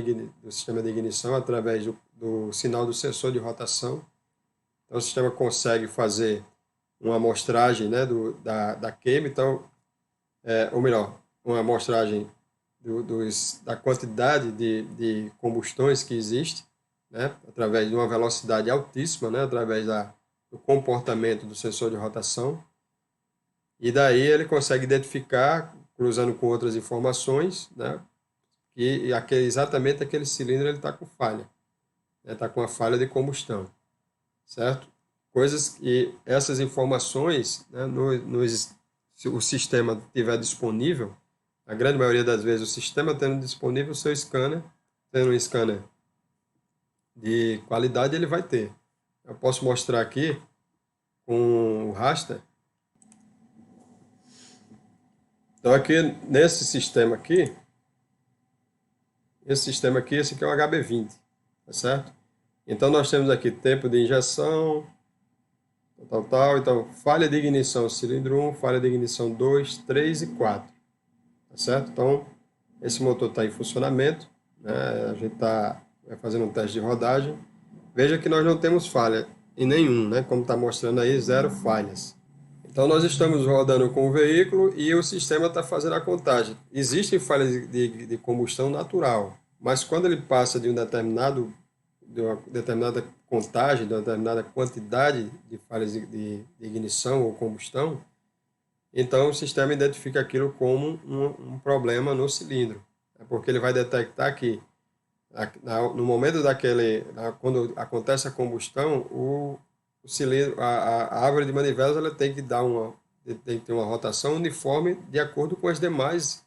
do sistema de ignição através do sinal do sensor de rotação. Então, o sistema consegue fazer uma amostragem, né, da queima, então, ou melhor, uma amostragem da quantidade de combustões que existe, né, através de uma velocidade altíssima, né, através do comportamento do sensor de rotação. E daí ele consegue identificar, cruzando com outras informações, né, que exatamente aquele cilindro está com falha, está com a falha de combustão, certo? Coisas que essas informações, né, se o sistema estiver disponível, a grande maioria das vezes o sistema tendo disponível o seu scanner, tendo um scanner de qualidade, ele vai ter. Eu posso mostrar aqui com o raster. Então aqui nesse sistema aqui, esse aqui é o HB20, tá certo? Então nós temos aqui tempo de injeção, tal. Então falha de ignição cilindro 1, falha de ignição 2, 3 e 4, tá certo? Então esse motor está em funcionamento, né? A gente está fazendo um teste de rodagem. Veja que nós não temos falha em nenhum, né? Como está mostrando aí, 0 falhas. Então nós estamos rodando com o veículo e o sistema está fazendo a contagem. Existem falhas de combustão natural, mas quando ele passa de uma determinada contagem, de uma determinada quantidade de falhas de ignição ou combustão, então o sistema identifica aquilo como um problema no cilindro, porque ele vai detectar que no momento quando acontece a combustão, o cilindro, a árvore de manivelas, ela tem que ter uma rotação uniforme de acordo com os demais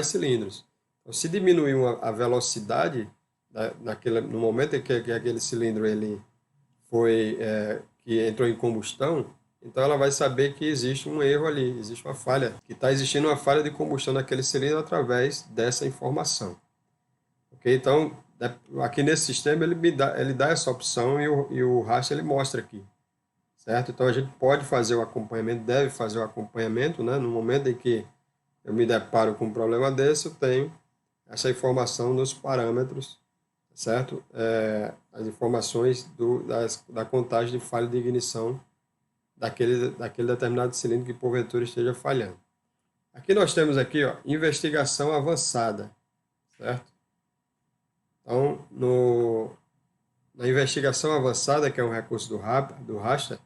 cilindros. Então, se diminuir a velocidade no momento em que aquele cilindro que entrou em combustão, então ela vai saber que existe um erro ali, existe uma falha, que está existindo uma falha de combustão naquele cilindro através dessa informação. Okay? Então, aqui nesse sistema ele dá essa opção e o raster ele mostra aqui, certo? Então a gente pode fazer o acompanhamento, deve fazer o acompanhamento, né? No momento em que eu me deparo com um problema desse, eu tenho essa informação nos parâmetros, certo? As informações da contagem de falha de ignição daquele determinado cilindro que porventura esteja falhando. Aqui nós temos aqui, ó, investigação avançada, certo? Então, na investigação avançada, que é um recurso do raster,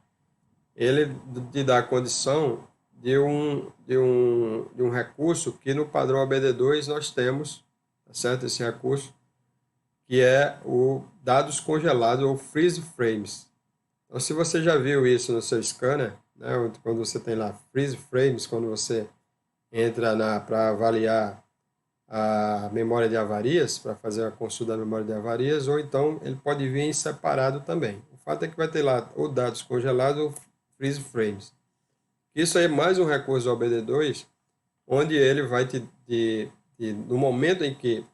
ele te dá a condição de um recurso que no padrão ABD2 nós temos, tá certo? Esse recurso, que é o dados congelados ou freeze frames. Então, se você já viu isso no seu scanner, né, quando você tem lá freeze frames, quando você entra para avaliar a memória de avarias, para fazer a consulta da memória de avarias, ou então ele pode vir em separado também. O fato é que vai ter lá ou dados congelados ou freeze frames. Isso aí é mais um recurso do OBD2, onde ele vai no momento em que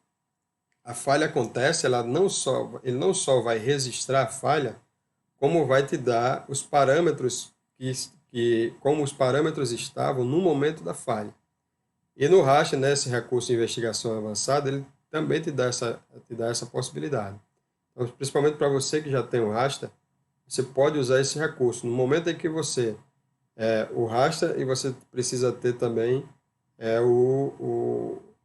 a falha acontece, ele não só vai registrar a falha, como vai te dar os parâmetros como os parâmetros estavam no momento da falha. E no raster, nesse recurso de investigação avançada, ele também te dá essa possibilidade. Então, principalmente para você que já tem o raster, você pode usar esse recurso. No momento em que você o raster, e você precisa ter também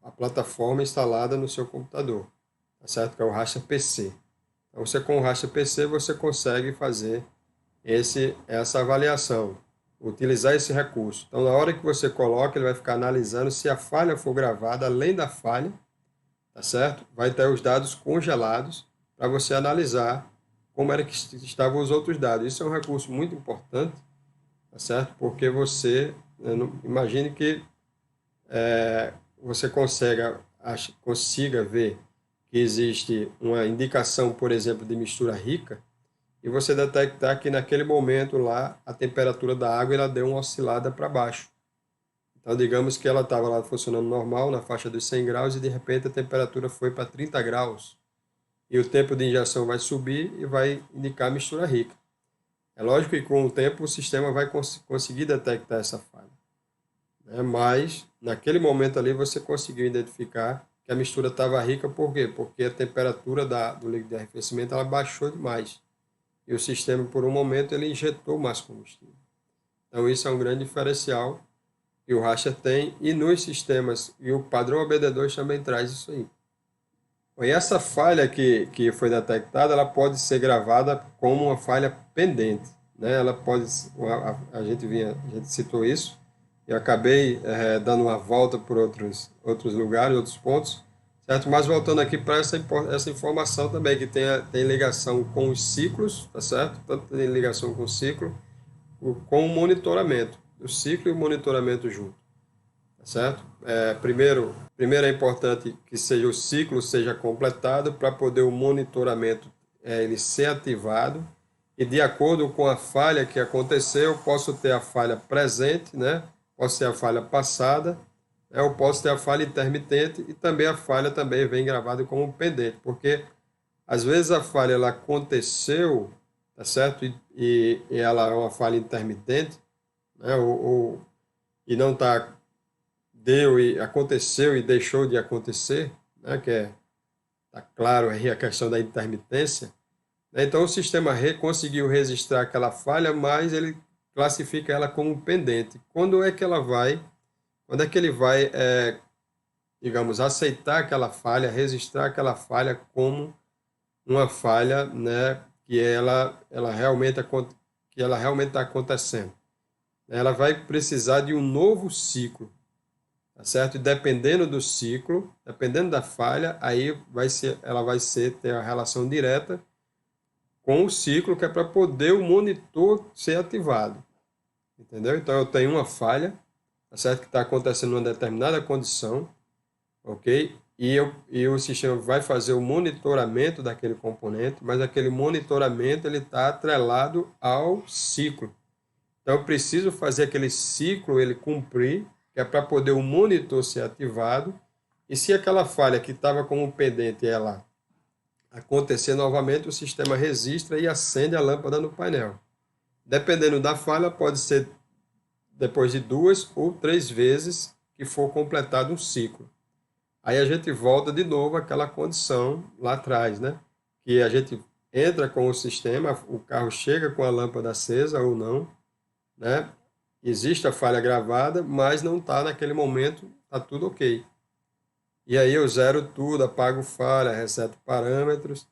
a plataforma instalada no seu computador, tá certo? Que é o raster PC. Então, com o raster PC, você consegue fazer essa avaliação, utilizar esse recurso. Então, na hora que você coloca, ele vai ficar analisando se a falha for gravada, além da falha, tá certo? Vai ter os dados congelados para você analisar como era que estavam os outros dados. Isso é um recurso muito importante, tá certo? Porque você, imagine que você consiga ver que existe uma indicação, por exemplo, de mistura rica, e você detectar que naquele momento lá a temperatura da água ela deu uma oscilada para baixo. Então, digamos que ela estava lá funcionando normal, na faixa dos 100 graus, e de repente a temperatura foi para 30 graus. E o tempo de injeção vai subir e vai indicar mistura rica. É lógico que com o tempo o sistema vai conseguir detectar essa falha, né? Mas naquele momento ali você conseguiu identificar que a mistura estava rica, por quê? Porque a temperatura do líquido de arrefecimento ela baixou demais. E o sistema, por um momento, ele injetou mais combustível. Então, isso é um grande diferencial que o Raster tem, e nos sistemas, e o padrão OBD2 também traz isso aí. E essa falha que foi detectada, ela pode ser gravada como uma falha pendente, né? Ela pode, a gente citou isso, eu acabei dando uma volta por outros lugares, outros pontos, certo? Mas voltando aqui para essa informação também, que tem ligação com os ciclos, tá certo? Tanto tem ligação com o ciclo, com o monitoramento, o ciclo e o monitoramento junto, tá certo? Primeiro é importante que o ciclo seja completado para poder o monitoramento ele ser ativado, e de acordo com a falha que aconteceu, eu posso ter a falha presente, né? Posso ter a falha passada, né? Eu posso ter a falha intermitente, e também a falha também vem gravada como pendente, porque às vezes a falha ela aconteceu, tá certo? E ela é uma falha intermitente, né? E não está, deu e aconteceu e deixou de acontecer, né? Que tá claro aí a questão da intermitência, né? Então o sistema conseguiu registrar aquela falha, mas ele classifica ela como pendente. Quando é que ele vai, digamos, aceitar aquela falha, registrar aquela falha como uma falha, né, ela realmente que ela realmente está acontecendo? Ela vai precisar de um novo ciclo, tá certo? E dependendo do ciclo, dependendo da falha, aí ela vai ter a relação direta com o ciclo, que é para poder o monitor ser ativado, entendeu? Então eu tenho uma falha, tá certo? Que está acontecendo em uma determinada condição, ok? E o sistema vai fazer o monitoramento daquele componente, mas aquele monitoramento ele está atrelado ao ciclo. Então, eu preciso fazer aquele ciclo ele cumprir, que é para poder o monitor ser ativado. E se aquela falha que estava como pendente ela acontecer novamente, o sistema registra e acende a lâmpada no painel. Dependendo da falha, pode ser depois de 2 ou 3 vezes que for completado um ciclo. Aí a gente volta de novo àquela condição lá atrás, né? Que a gente entra com o sistema, o carro chega com a lâmpada acesa ou não, né? Existe a falha gravada, mas não está naquele momento, está tudo ok. E aí eu zero tudo, apago falha, reseto parâmetros,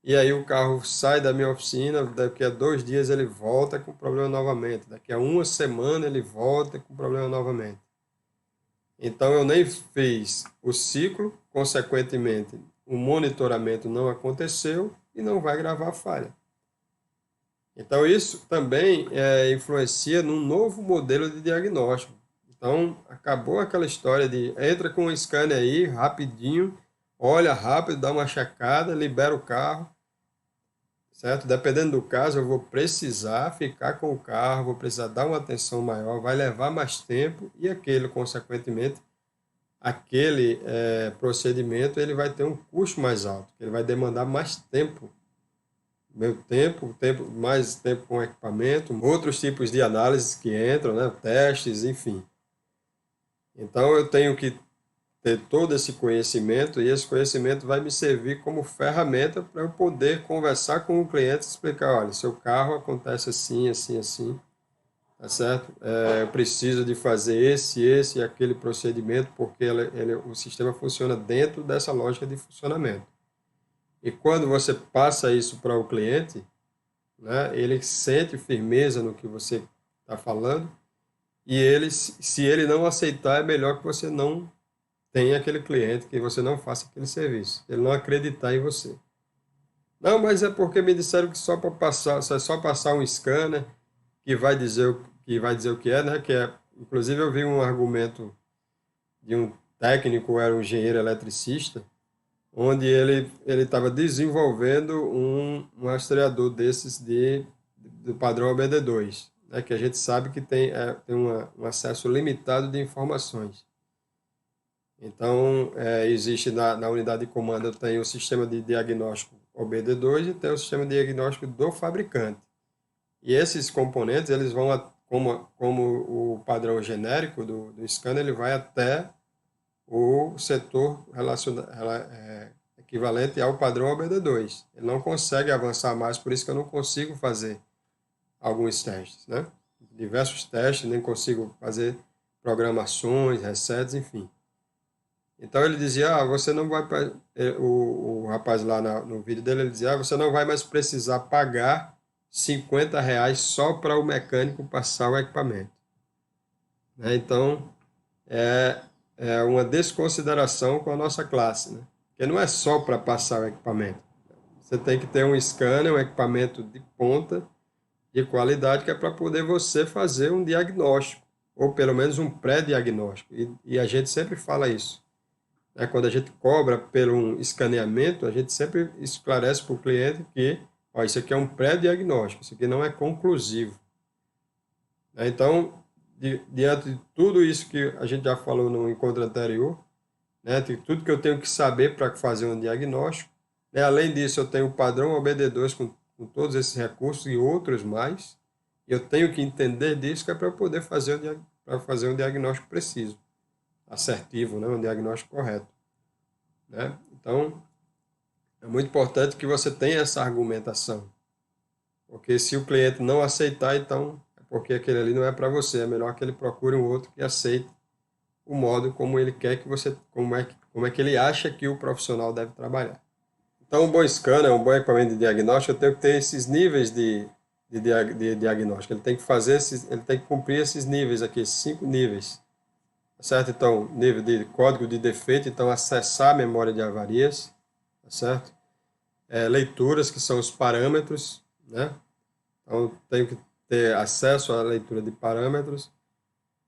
e aí o carro sai da minha oficina, daqui a 2 dias ele volta com problema novamente, daqui a uma semana ele volta com problema novamente. Então eu nem fiz o ciclo, consequentemente o monitoramento não aconteceu e não vai gravar a falha. Então, isso também influencia num novo modelo de diagnóstico. Então, acabou aquela história de entra com o scanner aí, rapidinho, olha rápido, dá uma checada, libera o carro, certo? Dependendo do caso, eu vou precisar ficar com o carro, vou precisar dar uma atenção maior, vai levar mais tempo, e consequentemente, aquele procedimento ele vai ter um custo mais alto, ele vai demandar mais tempo, mais tempo com equipamento, outros tipos de análises que entram, né? Testes, enfim. Então eu tenho que ter todo esse conhecimento, e esse conhecimento vai me servir como ferramenta para eu poder conversar com o cliente e explicar, olha, seu carro acontece assim, assim, assim, tá certo? Eu preciso de fazer esse e aquele procedimento, porque o sistema funciona dentro dessa lógica de funcionamento. E quando você passa isso para o cliente, né, ele sente firmeza no que você está falando, e se ele não aceitar, é melhor que você não tenha aquele cliente, que você não faça aquele serviço, ele não acreditar em você. Não, mas é porque me disseram que só passar um scanner que vai dizer o que é, né? Inclusive eu vi um argumento de um técnico, era um engenheiro eletricista, onde ele estava desenvolvendo um rastreador desses do padrão OBD2, né, que a gente sabe que tem um acesso limitado de informações. Então, existe na unidade de comando, tem o sistema de diagnóstico OBD2 e tem o sistema de diagnóstico do fabricante. E esses componentes, eles vão, como o padrão genérico do scanner, ele vai até o setor equivalente ao padrão OBD2. Ele não consegue avançar mais, por isso que eu não consigo fazer alguns testes, né? Diversos testes, nem consigo fazer programações, resets, enfim. Então ele dizia, você não vai, o rapaz lá no vídeo dele, ele dizia, você não vai mais precisar pagar R$ 50 só para o mecânico passar o equipamento. Né? Então, é uma desconsideração com a nossa classe, né? Porque não é só para passar o equipamento. Você tem que ter um scanner, um equipamento de ponta, de qualidade, que é para poder você fazer um diagnóstico, ou pelo menos um pré-diagnóstico. E a gente sempre fala isso. Né? Quando a gente cobra pelo um escaneamento, a gente sempre esclarece para o cliente que isso aqui é um pré-diagnóstico, isso aqui não é conclusivo. Né? Então, diante de tudo isso que a gente já falou no encontro anterior, né, de tudo que eu tenho que saber para fazer um diagnóstico, né? Além disso, eu tenho o padrão OBD2 com todos esses recursos e outros mais, e eu tenho que entender disso que é para poder fazer um diagnóstico preciso, assertivo, né, um diagnóstico correto. Né? Então, é muito importante que você tenha essa argumentação, porque se o cliente não aceitar, então é porque aquele ali não é para você, é melhor que ele procure um outro que aceite o modo como ele quer que você, como é que ele acha que o profissional deve trabalhar. Então, um bom scanner, um bom equipamento de diagnóstico, eu tenho que ter esses níveis de diagnóstico. Ele tem que cumprir esses níveis aqui, esses 5 níveis. Tá certo? Então, nível de código de defeito, então acessar a memória de avarias, tá certo? Leituras, que são os parâmetros, né? Então, tenho que ter acesso à leitura de parâmetros.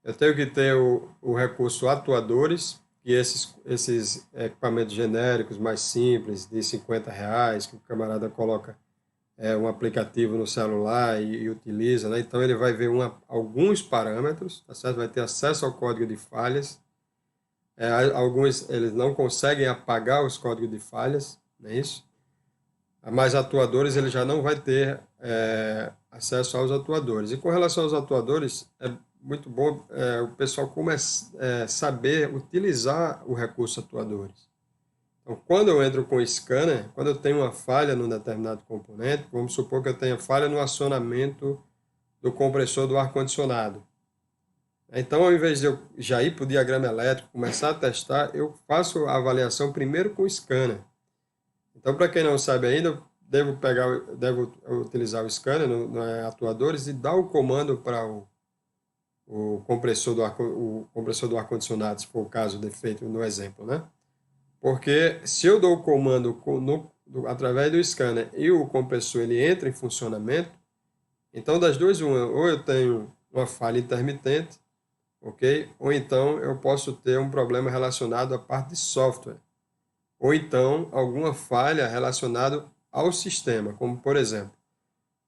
Eu tenho que ter o recurso atuadores, e esses equipamentos genéricos mais simples, de R$ 50, que o camarada coloca um aplicativo no celular e utiliza, né? Então ele vai ver alguns parâmetros, tá certo? Vai ter acesso ao código de falhas. Alguns eles não conseguem apagar os códigos de falhas, não é isso? Mas atuadores ele já não vai ter acesso aos atuadores. E com relação aos atuadores, é muito bom o pessoal saber utilizar o recurso atuadores. Então, quando eu entro com o scanner, quando eu tenho uma falha num determinado componente, vamos supor que eu tenha falha no acionamento do compressor do ar-condicionado. Então, ao invés de eu já ir para o diagrama elétrico, começar a testar, eu faço a avaliação primeiro com o scanner. Então, para quem não sabe ainda, eu devo utilizar o scanner no atuadores e dar o comando para o compressor do ar-condicionado, se for o caso, defeito no exemplo, né? Porque se eu dou o comando através do scanner e o compressor ele entra em funcionamento, então das duas, ou eu tenho uma falha intermitente, ok? Ou então eu posso ter um problema relacionado à parte de software, ou então alguma falha relacionada ao sistema, como por exemplo,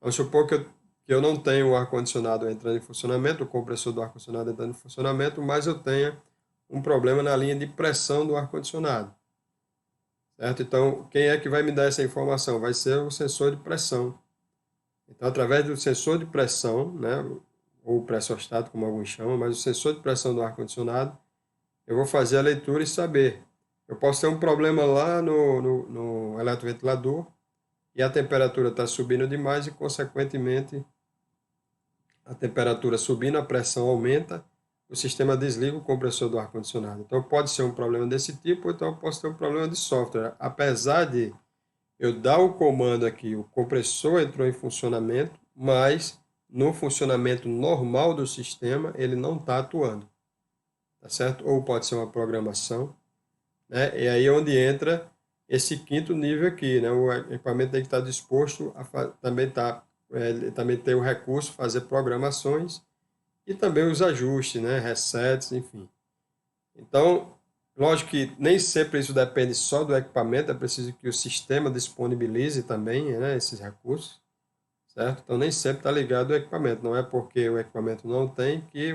vamos supor que eu não tenho o ar-condicionado entrando em funcionamento, o compressor do ar-condicionado entrando em funcionamento, mas eu tenha um problema na linha de pressão do ar-condicionado. Certo? Então, quem é que vai me dar essa informação? Vai ser o sensor de pressão. Então, através do sensor de pressão, né, ou pressostático, como alguns chamam, mas o sensor de pressão do ar-condicionado, eu vou fazer a leitura e saber. Eu posso ter um problema lá no eletroventilador e a temperatura está subindo demais e, consequentemente, a temperatura subindo, a pressão aumenta, o sistema desliga o compressor do ar-condicionado. Então, pode ser um problema desse tipo, ou então eu posso ter um problema de software. Apesar de eu dar o comando aqui, o compressor entrou em funcionamento, mas no funcionamento normal do sistema, ele não está atuando. Tá certo? Ou pode ser uma programação, né? E aí é onde entra esse quinto nível aqui, né? O equipamento tem que estar disposto a também ter o recurso fazer programações e também os ajustes, né? Resets, enfim. Então, lógico que nem sempre isso depende só do equipamento, é preciso que o sistema disponibilize também, né, esses recursos, certo? Então, nem sempre está ligado ao equipamento, não é porque o equipamento não tem que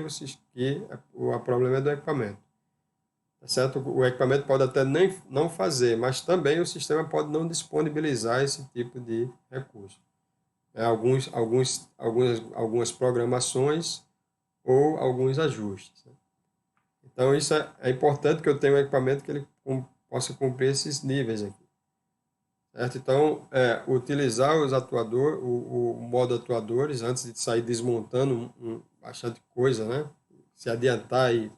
o problema é do equipamento, tá certo? O equipamento pode até nem não fazer, mas também o sistema pode não disponibilizar esse tipo de recurso. Algumas programações ou alguns ajustes, né? Então, isso é importante que eu tenha um equipamento que ele possa cumprir esses níveis aqui, certo? Então, utilizar o modo atuadores antes de sair desmontando bastante coisa, né? Se adiantar e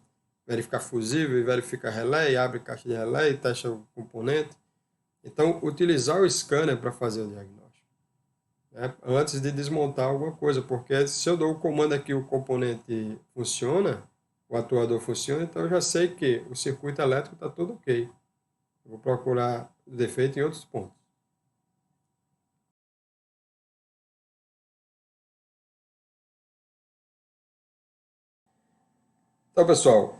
verificar fusível, e verificar relé, e abre caixa de relé e testa o componente. Então, utilizar o scanner para fazer o diagnóstico, né? Antes de desmontar alguma coisa, porque se eu dou o comando aqui, o componente funciona, o atuador funciona, então eu já sei que o circuito elétrico está tudo ok. Eu vou procurar defeito em outros pontos. Então, pessoal,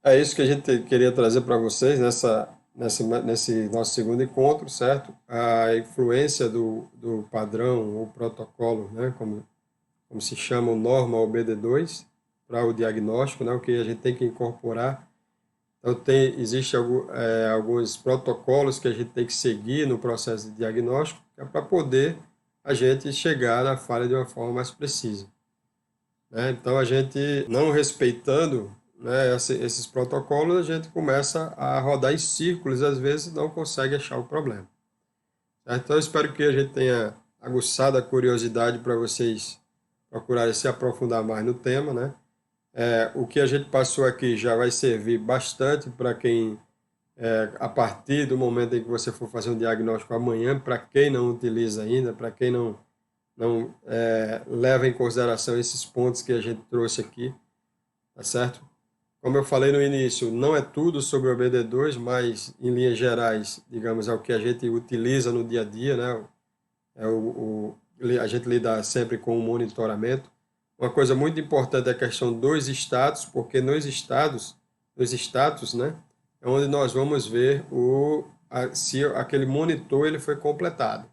é isso que a gente queria trazer para vocês nesse nosso segundo encontro, certo? A influência do padrão ou protocolo, né? Como se chama o norma OBD2 para o diagnóstico, né? O que a gente tem que incorporar. Então, existe alguns protocolos que a gente tem que seguir no processo de diagnóstico para poder a gente chegar na falha de uma forma mais precisa, né? Então, a gente não respeitando, né, esses protocolos, a gente começa a rodar em círculos, às vezes não consegue achar o problema, certo? Então, eu espero que a gente tenha aguçado a curiosidade para vocês procurarem se aprofundar mais no tema, né? O que a gente passou aqui já vai servir bastante para quem, a partir do momento em que você for fazer um diagnóstico amanhã, para quem não utiliza ainda, para quem não leva em consideração esses pontos que a gente trouxe aqui, tá certo? Como eu falei no início, não é tudo sobre o BD2, mas em linhas gerais, digamos, é o que a gente utiliza no dia a dia, né? A gente lida sempre com o monitoramento. Uma coisa muito importante é a questão dos estados, porque nos status, né, é onde nós vamos ver se aquele monitor ele foi completado,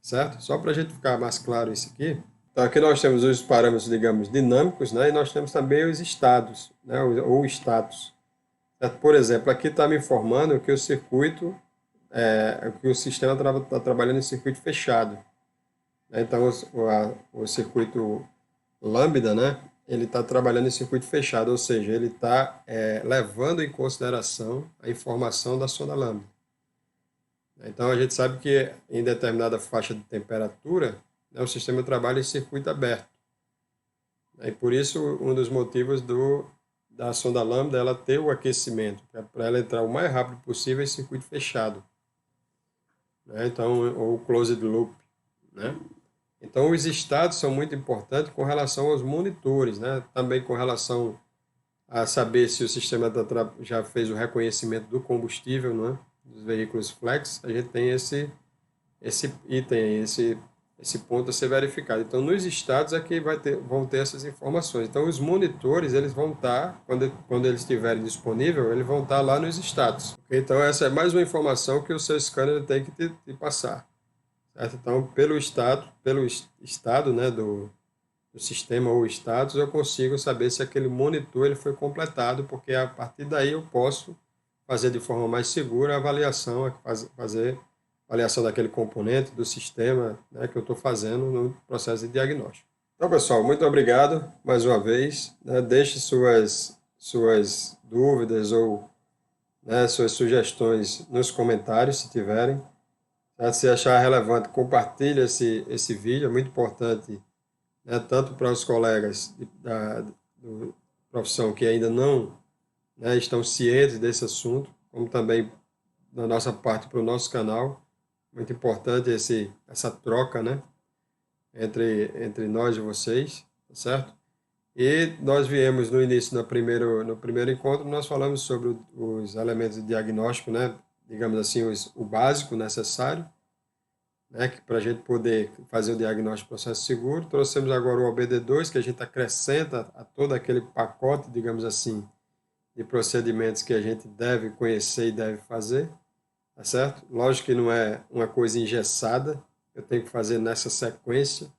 certo? Só para a gente ficar mais claro isso aqui. Então, aqui nós temos os parâmetros, digamos, dinâmicos, né, e nós temos também os estados, né, ou status, certo? Por exemplo, aqui está me informando que que o sistema está trabalhando em circuito fechado, né? Então, o circuito lambda, né, ele está trabalhando em circuito fechado, ou seja, ele está levando em consideração a informação da sonda lambda. Então, a gente sabe que em determinada faixa de temperatura, né, o sistema trabalha em circuito aberto. E por isso, um dos motivos da sonda lambda ela ter o aquecimento, para ela entrar o mais rápido possível em circuito fechado, né? Então, ou closed loop, né? Então, os estados são muito importantes com relação aos monitores, né? Também com relação a saber se o sistema já fez o reconhecimento do combustível, não é? Dos veículos flex, a gente tem esse item, esse ponto a ser verificado. Então, nos estados é que vão ter essas informações. Então, os monitores, eles vão estar, quando eles estiverem disponíveis, eles vão estar lá nos status. Então, essa é mais uma informação que o seu scanner tem que te passar, certo? Então, pelo estado, né, do sistema ou status, eu consigo saber se aquele monitor ele foi completado, porque a partir daí eu posso fazer de forma mais segura a avaliação, fazer a avaliação daquele componente, do sistema, né, que eu estou fazendo no processo de diagnóstico. Então, pessoal, muito obrigado mais uma vez, né? Deixe suas dúvidas ou, né, suas sugestões nos comentários, se tiverem. Se achar relevante, compartilhe esse vídeo, é muito importante, né, tanto para os colegas da profissão que ainda não, né, estão cientes desse assunto, como também da nossa parte para o nosso canal. Muito importante essa troca, né, entre nós e vocês, tá certo? E nós viemos no início, no primeiro encontro, nós falamos sobre os elementos de diagnóstico, né, digamos assim, o básico necessário, né, para a gente poder fazer o diagnóstico de processo seguro. Trouxemos agora o OBD2, que a gente acrescenta a todo aquele pacote, digamos assim, de procedimentos que a gente deve conhecer e deve fazer, tá certo? Lógico que não é uma coisa engessada, eu tenho que fazer nessa sequência,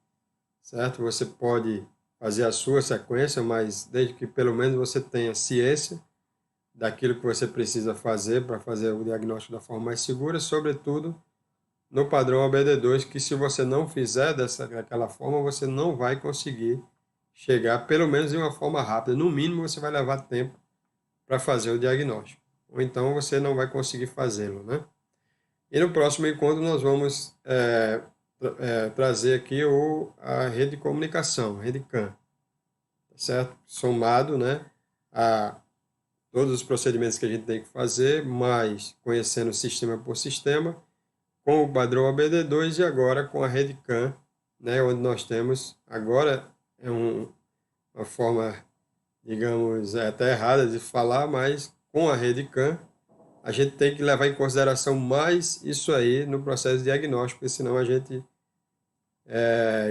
certo? Você pode fazer a sua sequência, mas desde que pelo menos você tenha ciência daquilo que você precisa fazer para fazer o diagnóstico da forma mais segura, sobretudo no padrão OBD2, que se você não fizer daquela forma, você não vai conseguir chegar, pelo menos de uma forma rápida. No mínimo, você vai levar tempo para fazer o diagnóstico. Ou então você não vai conseguir fazê-lo, né? E no próximo encontro nós vamos trazer aqui a rede de comunicação, a rede CAN, tá certo? Somado, né, a todos os procedimentos que a gente tem que fazer, mas conhecendo sistema por sistema, com o padrão OBD2 e agora com a rede CAN, né, onde nós temos, agora é uma forma, digamos, até errada de falar, mas com a rede CAN, a gente tem que levar em consideração mais isso aí no processo diagnóstico, porque senão a gente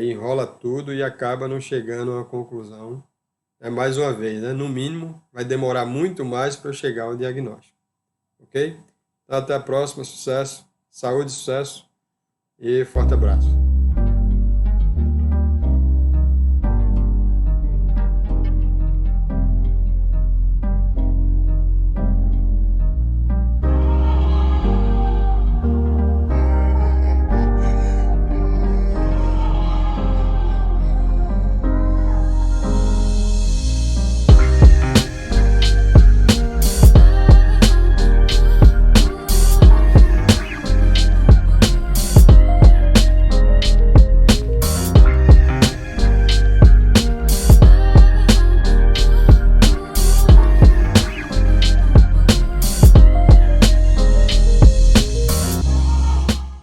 enrola tudo e acaba não chegando a uma conclusão. Mais uma vez, né? No mínimo, vai demorar muito mais para chegar ao diagnóstico. Ok? Então, até a próxima. Sucesso, saúde, sucesso e forte abraço.